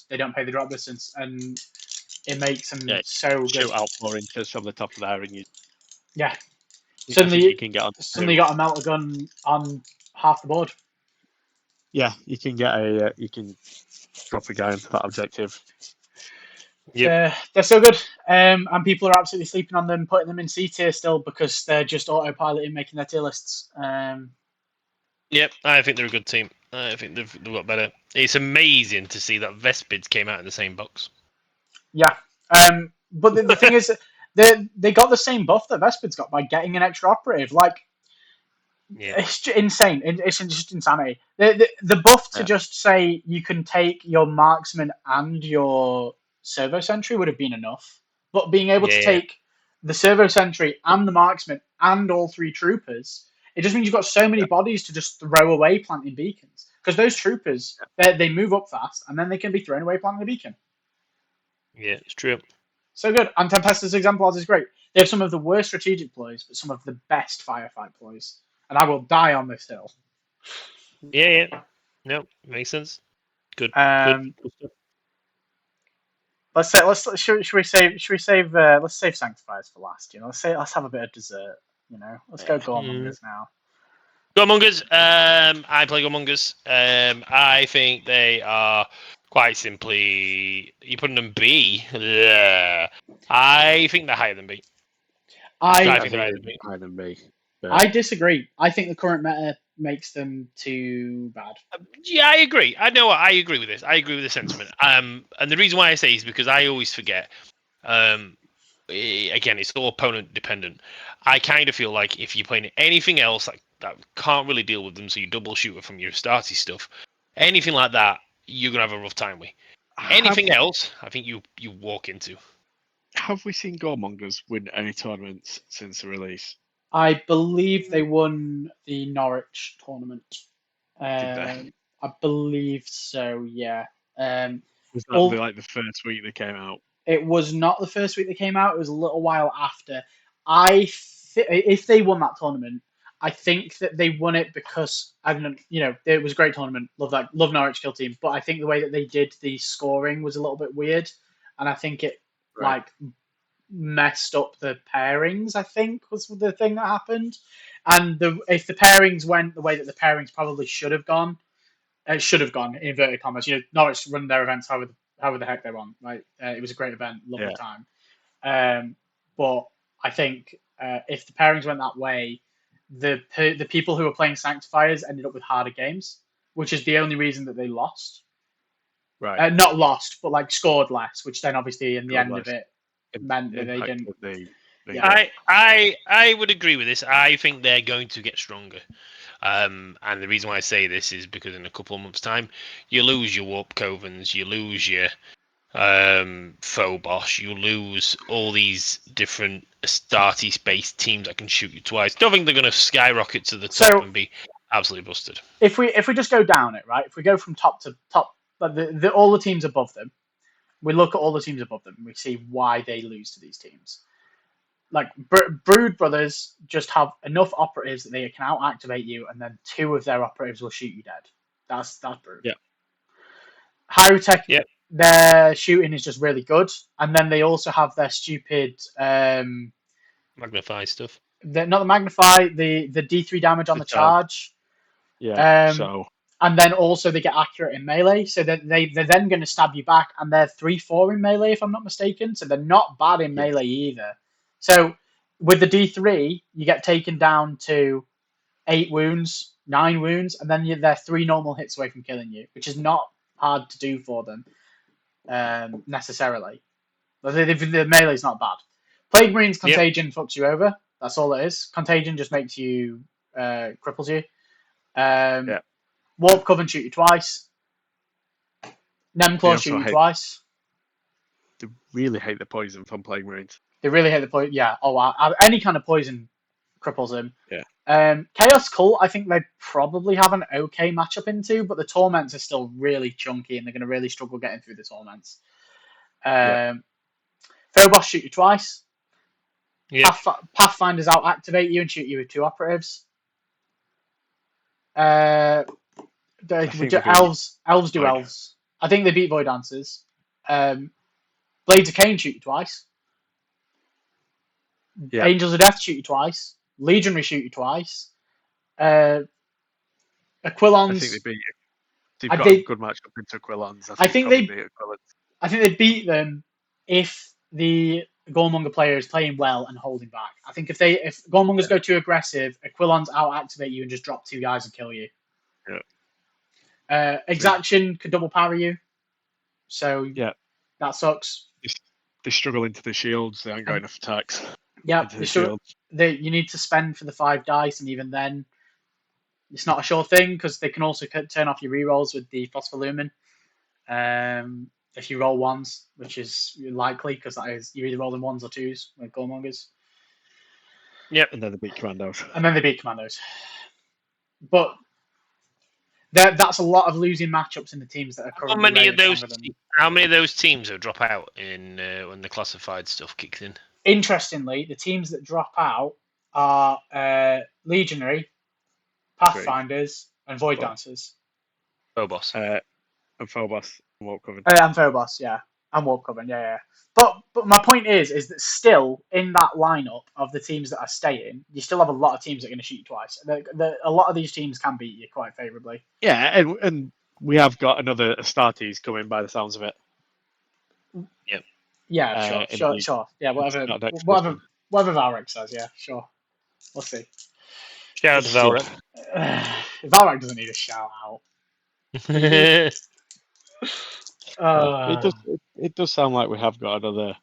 [SPEAKER 2] they don't pay the drop distance, and it makes them so good.
[SPEAKER 3] Shoot out more inches from the top of there, and you
[SPEAKER 2] suddenly
[SPEAKER 3] you can get on.
[SPEAKER 2] Suddenly you got a melter gun on half the board.
[SPEAKER 3] Yeah, you can get you can drop a guy into that objective.
[SPEAKER 2] They're so good, and people are absolutely sleeping on them, putting them in C tier still because they're just autopiloting, making their tier lists.
[SPEAKER 1] Yep, I think they're a good team. I think they've got better. It's amazing to see that Vespids came out in the same box.
[SPEAKER 2] Yeah, but the thing is, they got the same buff that Vespids got by getting an extra operative. Like, it's just insane. It's just insanity. The buff to just say you can take your marksman and your servo sentry would have been enough, but being able to take the servo sentry and the marksman and all three troopers, it just means you've got so many bodies to just throw away planting beacons. Because those troopers, they move up fast and then they can be thrown away planting a beacon.
[SPEAKER 1] Yeah, it's true.
[SPEAKER 2] So good. And Tempestus Exemplars is great. They have some of the worst strategic ploys, but some of the best firefight ploys. And I will die on this hill.
[SPEAKER 1] Yeah. No, makes sense. Good.
[SPEAKER 2] Should we save Sanctifiers for last? You know, let's have a bit of dessert. You know, let's go Among Us now.
[SPEAKER 1] Go Among Us. I play Go Among Us. I think they are quite simply. You putting them B? Yeah. I think they're higher than B.
[SPEAKER 2] I
[SPEAKER 1] think they're
[SPEAKER 3] higher than B.
[SPEAKER 2] I disagree. I think the current meta makes them too bad.
[SPEAKER 1] Yeah, I agree. I agree with this. I agree with the sentiment. And the reason why I say is because I always forget. Again, it's all opponent dependent. I kind of feel like if you're playing anything else that can't really deal with them, so you double shooter from your starty stuff, anything like that, you're gonna have a rough time with. Anything else, I think you walk into.
[SPEAKER 3] Have we seen Go Among Us win any tournaments since the release?
[SPEAKER 2] I believe they won the Norwich tournament. I believe so. Yeah.
[SPEAKER 3] Was that like the first week they came out?
[SPEAKER 2] It was not the first week they came out. It was a little while after. I if they won that tournament, I think that they won it because I don't know, it was a great tournament. Love Norwich Killteam, but I think the way that they did the scoring was a little bit weird, and I think it
[SPEAKER 3] Right.
[SPEAKER 2] messed up the pairings. I think was the thing that happened, and if the pairings went the way that the pairings probably should have gone, it should have gone in inverted commas. Norwich run their events however the heck they want. Right, it was a great event, lovely time. But I think if the pairings went that way, the people who were playing Sanctifiers ended up with harder games, which is the only reason that they lost.
[SPEAKER 3] Right.
[SPEAKER 2] Not lost, but scored less, which then obviously in the
[SPEAKER 3] Scored
[SPEAKER 2] end
[SPEAKER 3] less.
[SPEAKER 2] of it meant that they didn't.
[SPEAKER 1] I would agree with this. I think they're going to get stronger. And the reason why I say this is because in a couple of months' time, you lose your Warp Covens, you lose your Phobos, you lose all these different Astarte space teams that can shoot you twice. Don't think they're going to skyrocket to the top and be absolutely busted.
[SPEAKER 2] If we just go down it, right? If we go from top to top, but all the teams above them, we look at all the teams above them, and we see why they lose to these teams. Like Brood Brothers just have enough operatives that they can out activate you, and then 2 of their operatives will shoot you dead. That's Brood.
[SPEAKER 3] Yeah.
[SPEAKER 2] Hyrotech,
[SPEAKER 1] Yeah.
[SPEAKER 2] their shooting is just really good, and then they also have their stupid
[SPEAKER 1] Magnify stuff.
[SPEAKER 2] not the magnify, the D3 damage on the charge.
[SPEAKER 3] Yeah.
[SPEAKER 2] And then also they get accurate in melee, so they're then going to stab you back, and they're 3/4 in melee if I'm not mistaken, so they're not bad in melee either. So with the D3, you get taken down to 8 wounds, 9 wounds, and then they're 3 normal hits away from killing you, which is not hard to do for them necessarily. But the melee's not bad. Plague Marine's Contagion fucks you over. That's all it is. Contagion just makes you cripples you. Warp Coven shoot you twice. Nemclaw shoot you twice.
[SPEAKER 3] They really hate the poison from Plague Marines.
[SPEAKER 2] They really hate the poison. Yeah. Any kind of poison cripples him.
[SPEAKER 3] Yeah.
[SPEAKER 2] Chaos Cult, I think they probably have an okay matchup into, but the Torments are still really chunky, and they're going to really struggle getting through the Torments. Phobos shoot you twice.
[SPEAKER 1] Yeah.
[SPEAKER 2] Pathfinders out activate you and shoot you with 2 operatives. Elves do elves. I think they beat Void Dancers. Blades of Cain shoot you twice. Yeah. Angels of Death shoot you twice. Legionary shoot you twice. Aquilons.
[SPEAKER 3] I think they beat you. They've got a good matchup into Aquilons.
[SPEAKER 2] I think they beat them if the Goremonger player is playing well and holding back. I think if Goremongers go too aggressive, Aquilons out activate you and just drop 2 guys and kill you.
[SPEAKER 3] Yeah.
[SPEAKER 2] Exaction could double parry you, so that sucks.
[SPEAKER 3] They struggle into the shields. They haven't got enough attacks.
[SPEAKER 2] Yeah, you need to spend for the 5 dice, and even then, it's not a sure thing because they can also turn off your rerolls with the Phosphollumen. If you roll 1s, which is likely because that is you're either rolling 1s or 2s with Goremongers.
[SPEAKER 3] Yep, and then they beat Commandos.
[SPEAKER 2] But that's a lot of losing matchups in the teams that are currently.
[SPEAKER 1] How many of those teams will drop out in when the classified stuff kicks in?
[SPEAKER 2] Interestingly, the teams that drop out are Legionary, Pathfinders, and Void Dancers.
[SPEAKER 1] Phobos.
[SPEAKER 3] And Phobos. Warp Coven.
[SPEAKER 2] And Phobos, yeah. And Warp Coven, yeah. But my point is that still in that lineup of the teams that are staying, you still have a lot of teams that are going to shoot you twice. A lot of these teams can beat you quite favourably.
[SPEAKER 3] Yeah, and we have got another Astartes coming by the sounds of it.
[SPEAKER 1] Yep.
[SPEAKER 2] Yeah, sure. Yeah, whatever Valric says, yeah, sure. We'll see.
[SPEAKER 1] Shout out to Valric.
[SPEAKER 2] Valric doesn't need a shout out.
[SPEAKER 3] It does sound like we have got another.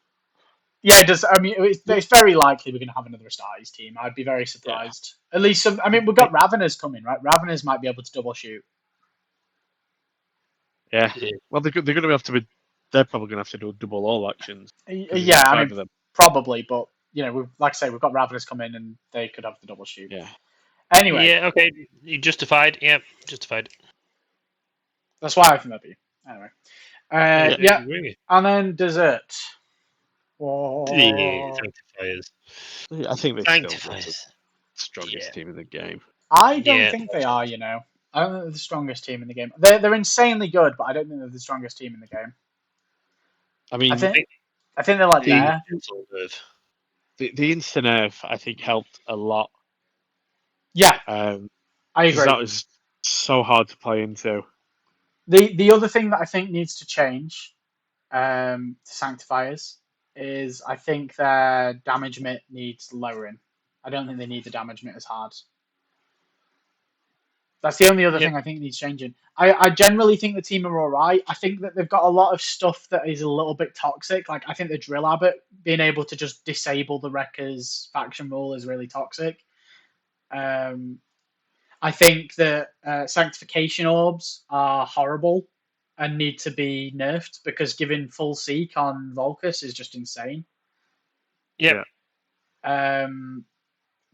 [SPEAKER 2] Yeah, it does. I mean, it's very likely we're going to have another Astartes team. I'd be very surprised. Yeah. At least we've got Raveners coming, right? Raveners might be able to double shoot.
[SPEAKER 3] Yeah. Well, they're going to have to be. They're probably going to have to do double all actions.
[SPEAKER 2] Yeah, I mean, probably, but like I say, we've got Raveners coming, and they could have the double shoot.
[SPEAKER 3] Yeah.
[SPEAKER 2] Anyway.
[SPEAKER 1] Yeah. Okay. You justified. Yeah. Justified.
[SPEAKER 2] That's why I think that'd be. Anyway. Yeah. And then dessert.
[SPEAKER 1] Yeah. Sanctifiers.
[SPEAKER 3] I think they're still the
[SPEAKER 1] Sanctifiers.
[SPEAKER 3] strongest
[SPEAKER 1] Yeah.
[SPEAKER 3] team in the game.
[SPEAKER 2] I don't
[SPEAKER 1] Yeah.
[SPEAKER 2] think they are. I don't think they're the strongest team in the game. They're insanely good, but I don't think they're the strongest team in the game.
[SPEAKER 3] I
[SPEAKER 2] I
[SPEAKER 3] mean,
[SPEAKER 2] think they're like there.
[SPEAKER 3] the instant nerf I think helped a lot.
[SPEAKER 2] Yeah, I
[SPEAKER 3] Because
[SPEAKER 2] agree.
[SPEAKER 3] that was so hard to play into.
[SPEAKER 2] The other thing that I think needs to change to Sanctifiers is I think their damage mitt needs lowering. I don't think they need the damage mitt as hard. That's the only other
[SPEAKER 1] Yep.
[SPEAKER 2] thing I think needs changing. I generally think the team are all right. I think that they've got a lot of stuff that is a little bit toxic. Like I think the drill habit, being able to just disable the Wreckers faction rule, is really toxic. I think that sanctification orbs are horrible and need to be nerfed because giving full seek on Volcus is just insane.
[SPEAKER 1] Yeah.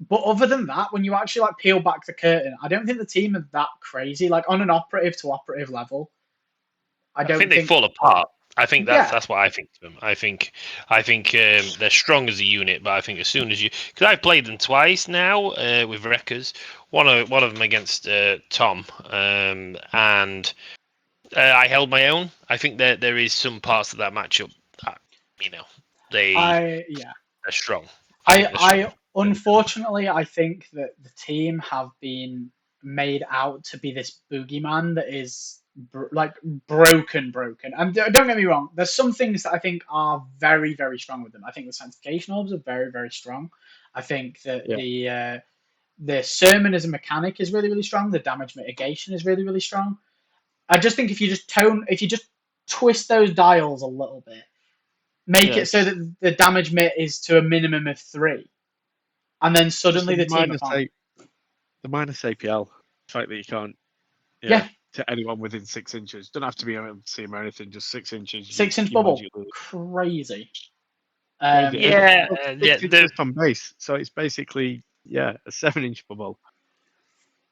[SPEAKER 2] But other than that, when you actually like peel back the curtain, I don't think the team are that crazy. Like on an operative to operative level, I don't
[SPEAKER 1] think they fall apart. I think
[SPEAKER 2] Yeah.
[SPEAKER 1] that's what I think to them. I think they're strong as a unit, but I think as soon as because I've played them twice now with Wreckers, one of them against Tom, and I held my own. I think there is some parts of that matchup that they're strong.
[SPEAKER 2] Unfortunately, I think that the team have been made out to be this boogeyman that is broken. And don't get me wrong, there's some things that I think are very, very strong with them. I think the sanctification orbs are very, very strong. I think that the sermon as a mechanic is really, really strong. The damage mitigation is really, really strong. I just think if you just twist those dials a little bit, make it so that the damage mitt is to a minimum of 3, and then suddenly the team are fine.
[SPEAKER 3] The minus APL, the fact that you can't, to anyone within 6 inches, don't have to be on team or anything, just 6 inches.
[SPEAKER 2] 6-inch bubble, crazy.
[SPEAKER 3] Six inches from base, so it's basically a 7-inch bubble.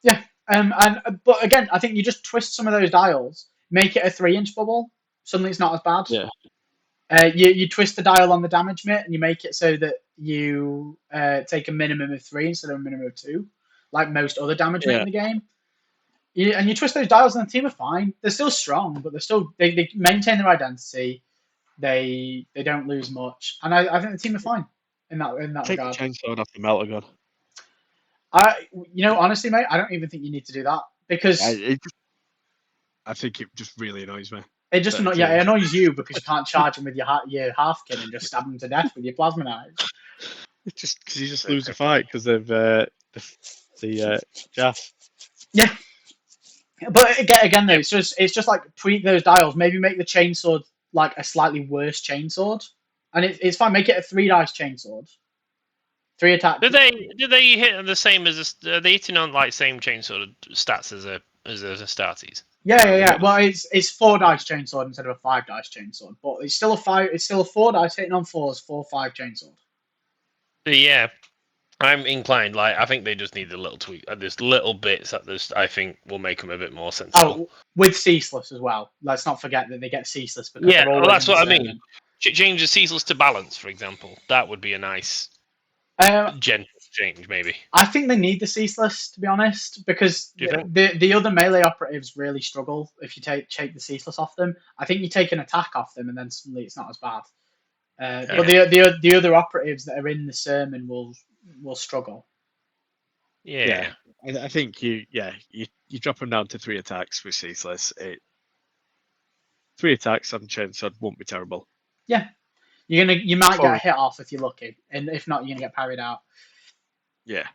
[SPEAKER 2] Yeah, but again, I think you just twist some of those dials, make it a 3-inch bubble. Suddenly, it's not as bad.
[SPEAKER 3] Yeah.
[SPEAKER 2] You twist the dial on the damage mitt and you make it so that you take a minimum of 3 instead of a minimum of 2, like most other damage mitt in the game. And you twist those dials and the team are fine. They're still strong, but they maintain their identity. They don't lose much, and I think the team are fine in that
[SPEAKER 3] Take
[SPEAKER 2] regard.
[SPEAKER 3] the chainsaw off the melter gun.
[SPEAKER 2] Honestly, mate, I don't even think you need to do that because
[SPEAKER 3] I think it just really annoys me.
[SPEAKER 2] It just it annoys you because you can't charge them with your halfkin and just stab them to death with your plasma knives.
[SPEAKER 3] It's just because you just lose a fight because of the Jaff.
[SPEAKER 2] Yeah, but again though, it's just like tweak those dials. Maybe make the chainsword like a slightly worse chainsword, and it's fine. Make it a 3-dice chainsword. 3 attacks.
[SPEAKER 1] Do they hit the same as are they hitting on like same chainsaw stats as a Astartes?
[SPEAKER 2] Yeah. Well, it's 4-dice chainsword instead of a 5-dice chainsword, but it's still a 5. It's still a 4-dice hitting on 4s, 4/5 chainsword.
[SPEAKER 1] Yeah, I'm inclined. Like I think they just need a little tweak. There's little bits that I think will make them a bit more sensible.
[SPEAKER 2] Oh, with ceaseless as well. Let's not forget that they get ceaseless because
[SPEAKER 1] yeah, well, that's what I mean. Change the ceaseless to balance, for example. That would be a nice gentle change, maybe.
[SPEAKER 2] I think they need the ceaseless, to be honest, because the other melee operatives really struggle if you take the ceaseless off them. I think you take an attack off them and then suddenly it's not as bad. But the other operatives that are in the sermon will struggle.
[SPEAKER 1] Yeah.
[SPEAKER 3] I think you drop them down to 3 attacks with ceaseless. 3 attacks on chainsword won't be terrible.
[SPEAKER 2] Yeah, you might get a hit off if you're lucky, and if not, you're gonna get parried out.
[SPEAKER 3] Yeah.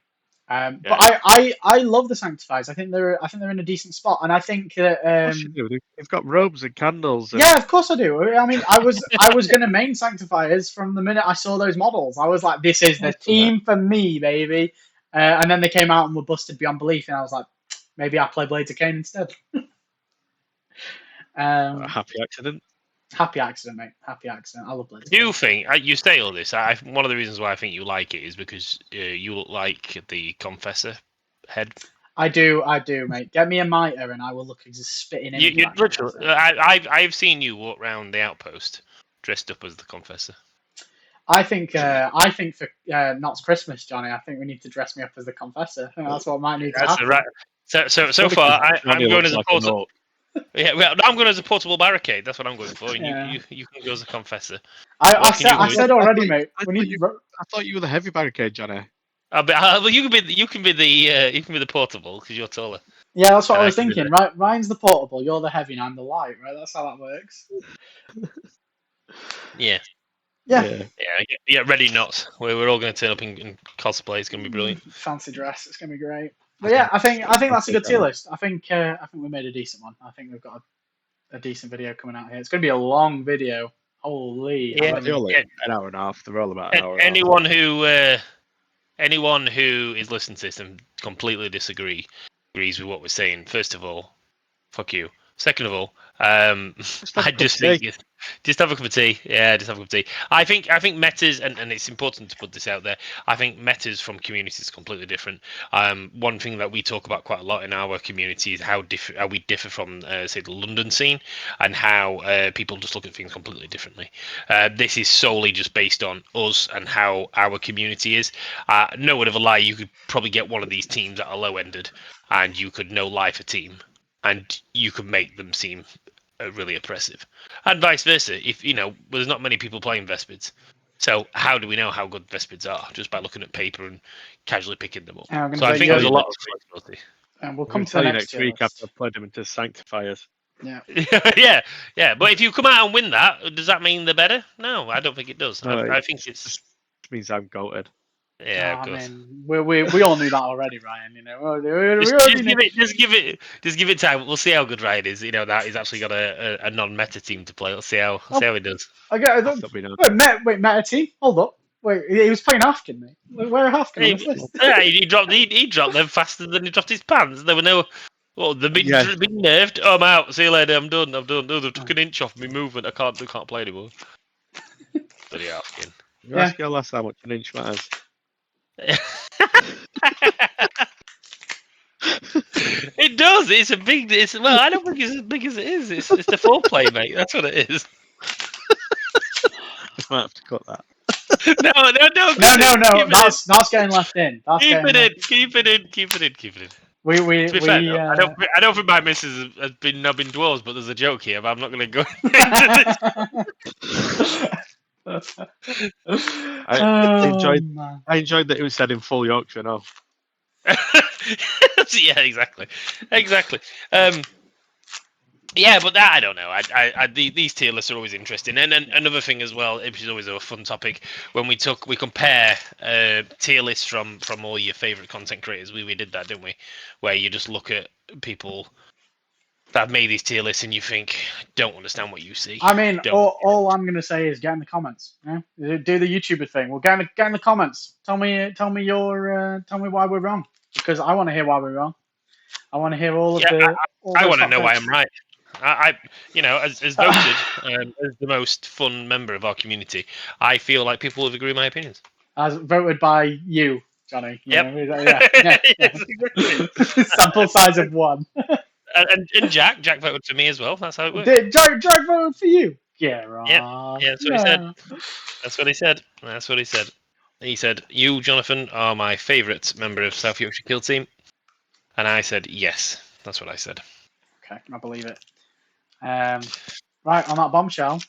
[SPEAKER 2] But I love the Sanctifiers. I think they're in a decent spot, and I think that
[SPEAKER 3] they've got robes and candles.
[SPEAKER 2] Yeah, of course I do. I mean, I was going to main Sanctifiers from the minute I saw those models. I was like, this is the team for me, baby. And then they came out and were busted beyond belief, and I was like, maybe I play Blades of Cain instead.
[SPEAKER 3] Happy accident.
[SPEAKER 2] Happy accident, mate. Happy accident. I love Blades.
[SPEAKER 1] Do you think you say all this? One of the reasons why I think you like it is because you look like the Confessor head.
[SPEAKER 2] I do, mate. Get me a mitre and I will look as spitting in.
[SPEAKER 1] You literally, I've seen you walk around the outpost dressed up as the Confessor.
[SPEAKER 2] I think for Not's Christmas, Johnny, I think we need to dress me up as the Confessor. I think that's what might need to
[SPEAKER 1] That's
[SPEAKER 2] happen.
[SPEAKER 1] right. So
[SPEAKER 3] Probably
[SPEAKER 1] far,
[SPEAKER 3] 'cause
[SPEAKER 1] I'm
[SPEAKER 3] Johnny
[SPEAKER 1] going
[SPEAKER 3] looks
[SPEAKER 1] as a
[SPEAKER 3] like
[SPEAKER 1] portable.
[SPEAKER 3] orc.
[SPEAKER 1] Yeah, well, I'm going as a portable barricade. That's what I'm going for. And
[SPEAKER 2] Yeah.
[SPEAKER 1] you can go as a confessor.
[SPEAKER 2] I
[SPEAKER 1] What can you
[SPEAKER 2] I
[SPEAKER 1] go?
[SPEAKER 2] said already, mate.
[SPEAKER 3] I
[SPEAKER 2] We
[SPEAKER 3] thought
[SPEAKER 2] need.
[SPEAKER 3] you, I thought you were the heavy barricade, Johnny.
[SPEAKER 1] Well, you can be the portable because you're taller.
[SPEAKER 2] Yeah, that's what
[SPEAKER 1] And
[SPEAKER 2] I
[SPEAKER 1] I
[SPEAKER 2] was
[SPEAKER 1] can be
[SPEAKER 2] thinking. Right, Ryan's the portable, you're the heavy, and I'm the light. Right, that's how that works.
[SPEAKER 1] Yeah,
[SPEAKER 2] Yeah,
[SPEAKER 1] yeah. Ready knots. We're all going to turn up in cosplay. It's going to be brilliant.
[SPEAKER 2] fancy dress. It's gonna be great. But yeah, I think that's a good tier list. I think we made a decent one. I think we've got a decent video coming out here. It's gonna be a long video. Holy,
[SPEAKER 1] Yeah,
[SPEAKER 2] how many?
[SPEAKER 3] They're only an hour and a half. They're all about an hour and a half.
[SPEAKER 1] Anyone who is listening to this and completely agrees with what we're saying, first of all, fuck you. Second of all,
[SPEAKER 3] have a
[SPEAKER 1] I
[SPEAKER 3] cup
[SPEAKER 1] just
[SPEAKER 3] of
[SPEAKER 1] think
[SPEAKER 3] tea.
[SPEAKER 1] just have a cup of tea. Yeah, just have a cup of tea. I think metas, and it's important to put this out there. I think metas from communities is completely different. One thing that we talk about quite a lot in our community is how we differ from say the London scene, and how people just look at things completely differently. This is solely just based on us and how our community is. No word of a lie, you could probably get one of these teams that are low ended, and you could no life a team, and you could make them seem really oppressive, and vice versa. If there's not many people playing Vespids, so how do we know how good Vespids are? Just by looking at paper and casually picking them up.
[SPEAKER 2] I'm gonna
[SPEAKER 1] So I
[SPEAKER 2] say
[SPEAKER 1] think there's a lot of flexibility.
[SPEAKER 2] and we'll
[SPEAKER 3] I'm
[SPEAKER 2] come
[SPEAKER 3] going
[SPEAKER 2] to
[SPEAKER 3] to
[SPEAKER 2] the
[SPEAKER 3] tell you
[SPEAKER 2] next
[SPEAKER 3] next week
[SPEAKER 2] tier list.
[SPEAKER 3] after I've played them into Sanctifiers.
[SPEAKER 2] Yeah.
[SPEAKER 1] Yeah. But if you come out and win that, does that mean they're better? No, I don't think it does.
[SPEAKER 3] No,
[SPEAKER 1] I think it's
[SPEAKER 3] just means I'm goated.
[SPEAKER 1] yeah, of
[SPEAKER 2] I
[SPEAKER 1] course.
[SPEAKER 2] mean, we all knew that already, Ryan. We
[SPEAKER 1] Just
[SPEAKER 2] already knew.
[SPEAKER 1] give it time. We'll see how good Ryan is. That he's actually got a non-meta team to play. Let's see how he does.
[SPEAKER 2] Okay,
[SPEAKER 3] That'll be nice.
[SPEAKER 2] wait, Meta team. Hold up. Wait, he was playing Hafkin, mate. Where are Hafkin on this list?
[SPEAKER 1] Yeah, he dropped them faster than he dropped his pants. There were no. Well, they've been,
[SPEAKER 3] Yeah.
[SPEAKER 1] been nerfed. Oh, I'm out. See you later. I'm done. Oh, they took an inch off me movement. I can't play anymore. Bloody Afghan.
[SPEAKER 3] You ask your lass how much an inch matters.
[SPEAKER 1] It does. It's a big. Well, I don't think it's as big as it is. It's the foreplay, mate. That's what it is.
[SPEAKER 3] I might have to cut that.
[SPEAKER 1] No.
[SPEAKER 2] No. That's getting left in.
[SPEAKER 1] Keep it in.
[SPEAKER 2] We
[SPEAKER 1] To be fair, though, I don't think my missus has been nubbing dwarves, but there's a joke here. But I'm not going to go into this.
[SPEAKER 3] I enjoyed that it was said in full Yorkshire. No,
[SPEAKER 1] Yeah, exactly. Yeah, but that I don't know. These tier lists are always interesting, and another thing as well, which is always a fun topic. When we compare tier lists from all your favorite content creators. We did that, didn't we? Where you just look at people that have made these tier lists, and you think, don't understand what you see.
[SPEAKER 2] I mean, all I'm gonna say is get in the comments. Yeah? Do the YouTuber thing. Well, get in the comments. Tell me why we're wrong, because I want to hear why we're wrong. I want to hear all of the.
[SPEAKER 1] I want to know why I'm right. As voted as the most fun member of our community, I feel like people would agree with my opinions.
[SPEAKER 2] As voted by you, Johnny.
[SPEAKER 1] Yep.
[SPEAKER 2] Yeah. Sample size of 1.
[SPEAKER 1] And Jack voted for me as well. That's how it works.
[SPEAKER 2] Did Jack voted for you? Yeah, right.
[SPEAKER 1] Yeah, that's what he said. That's what he said. He said, "You, Jonathan, are my favourite member of South Yorkshire Killteam," and I said, "Yes." That's what I said.
[SPEAKER 2] Okay, I believe it. Right, on that bombshell.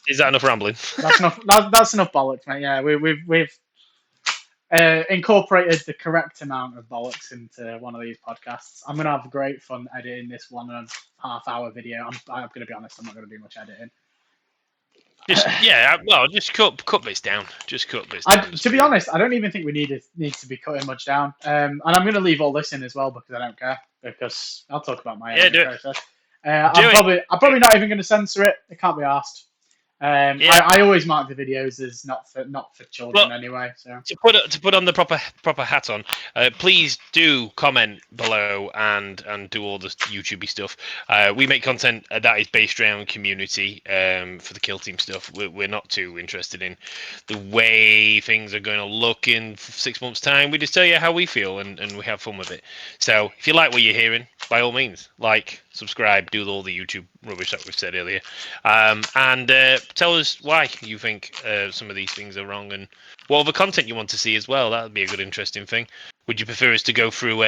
[SPEAKER 1] Is that enough rambling?
[SPEAKER 2] That's enough. That's enough bollocks, mate. Yeah, we've incorporated the correct amount of bollocks into one of these podcasts. I'm gonna have great fun editing this 1.5-hour video. I'm gonna be honest. I'm not gonna do much editing.
[SPEAKER 1] Just cut bits down. Just cut bits down.
[SPEAKER 2] To be honest, I don't even think we need to be cutting much down. And I'm going to leave all this in as well because I don't care. Because I'll talk about my editing process. I'm probably not even going to censor it. It can't be asked. I always mark the videos as not for children anyway. So
[SPEAKER 1] to put on the proper hat on, please do comment below and do all the YouTubey stuff. We make content that is based around community for the Kill Team stuff. We're not too interested in the way things are going to look in 6 months' time. We just tell you how we feel and we have fun with it. So if you like what you're hearing, by all means, like, subscribe, do all the YouTube rubbish that we've said earlier, and tell us why you think some of these things are wrong and what other content you want to see as well. That would be a good, interesting thing. Would you prefer us to go through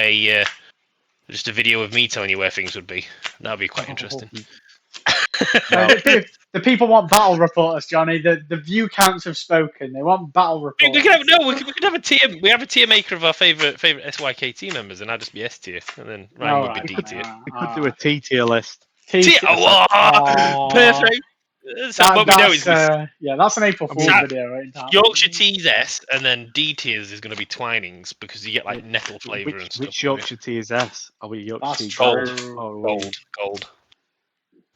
[SPEAKER 1] just a video of me telling you where things would be? That would be quite interesting.
[SPEAKER 3] Well,
[SPEAKER 2] The people want battle reporters, Johnny. The view counts have spoken. They want battle reporters.
[SPEAKER 1] We could have a tier. We have a tier maker of our favorite SYKT members, and I'd just be S tier, and then Ryan would be D tier.
[SPEAKER 3] we could do a T tier list.
[SPEAKER 1] Tier, perfect. So what we know is
[SPEAKER 2] that's an April Fool's video, right?
[SPEAKER 1] Yorkshire teas S, and then D tiers is going to be Twinings because you get like nettle flavour and stuff.
[SPEAKER 3] Which Yorkshire tea is S? Are we Yorkshire tea?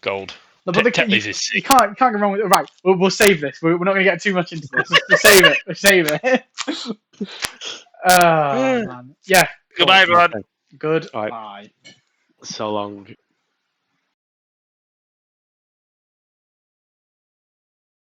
[SPEAKER 1] Gold.
[SPEAKER 2] No, but you can't go wrong with it. Right, we'll save this. We're not going to get too much into this. We'll save it. We'll save it. Oh, man. Yeah.
[SPEAKER 1] Goodbye, everyone.
[SPEAKER 2] Good.
[SPEAKER 3] All right.
[SPEAKER 2] Bye.
[SPEAKER 3] So long.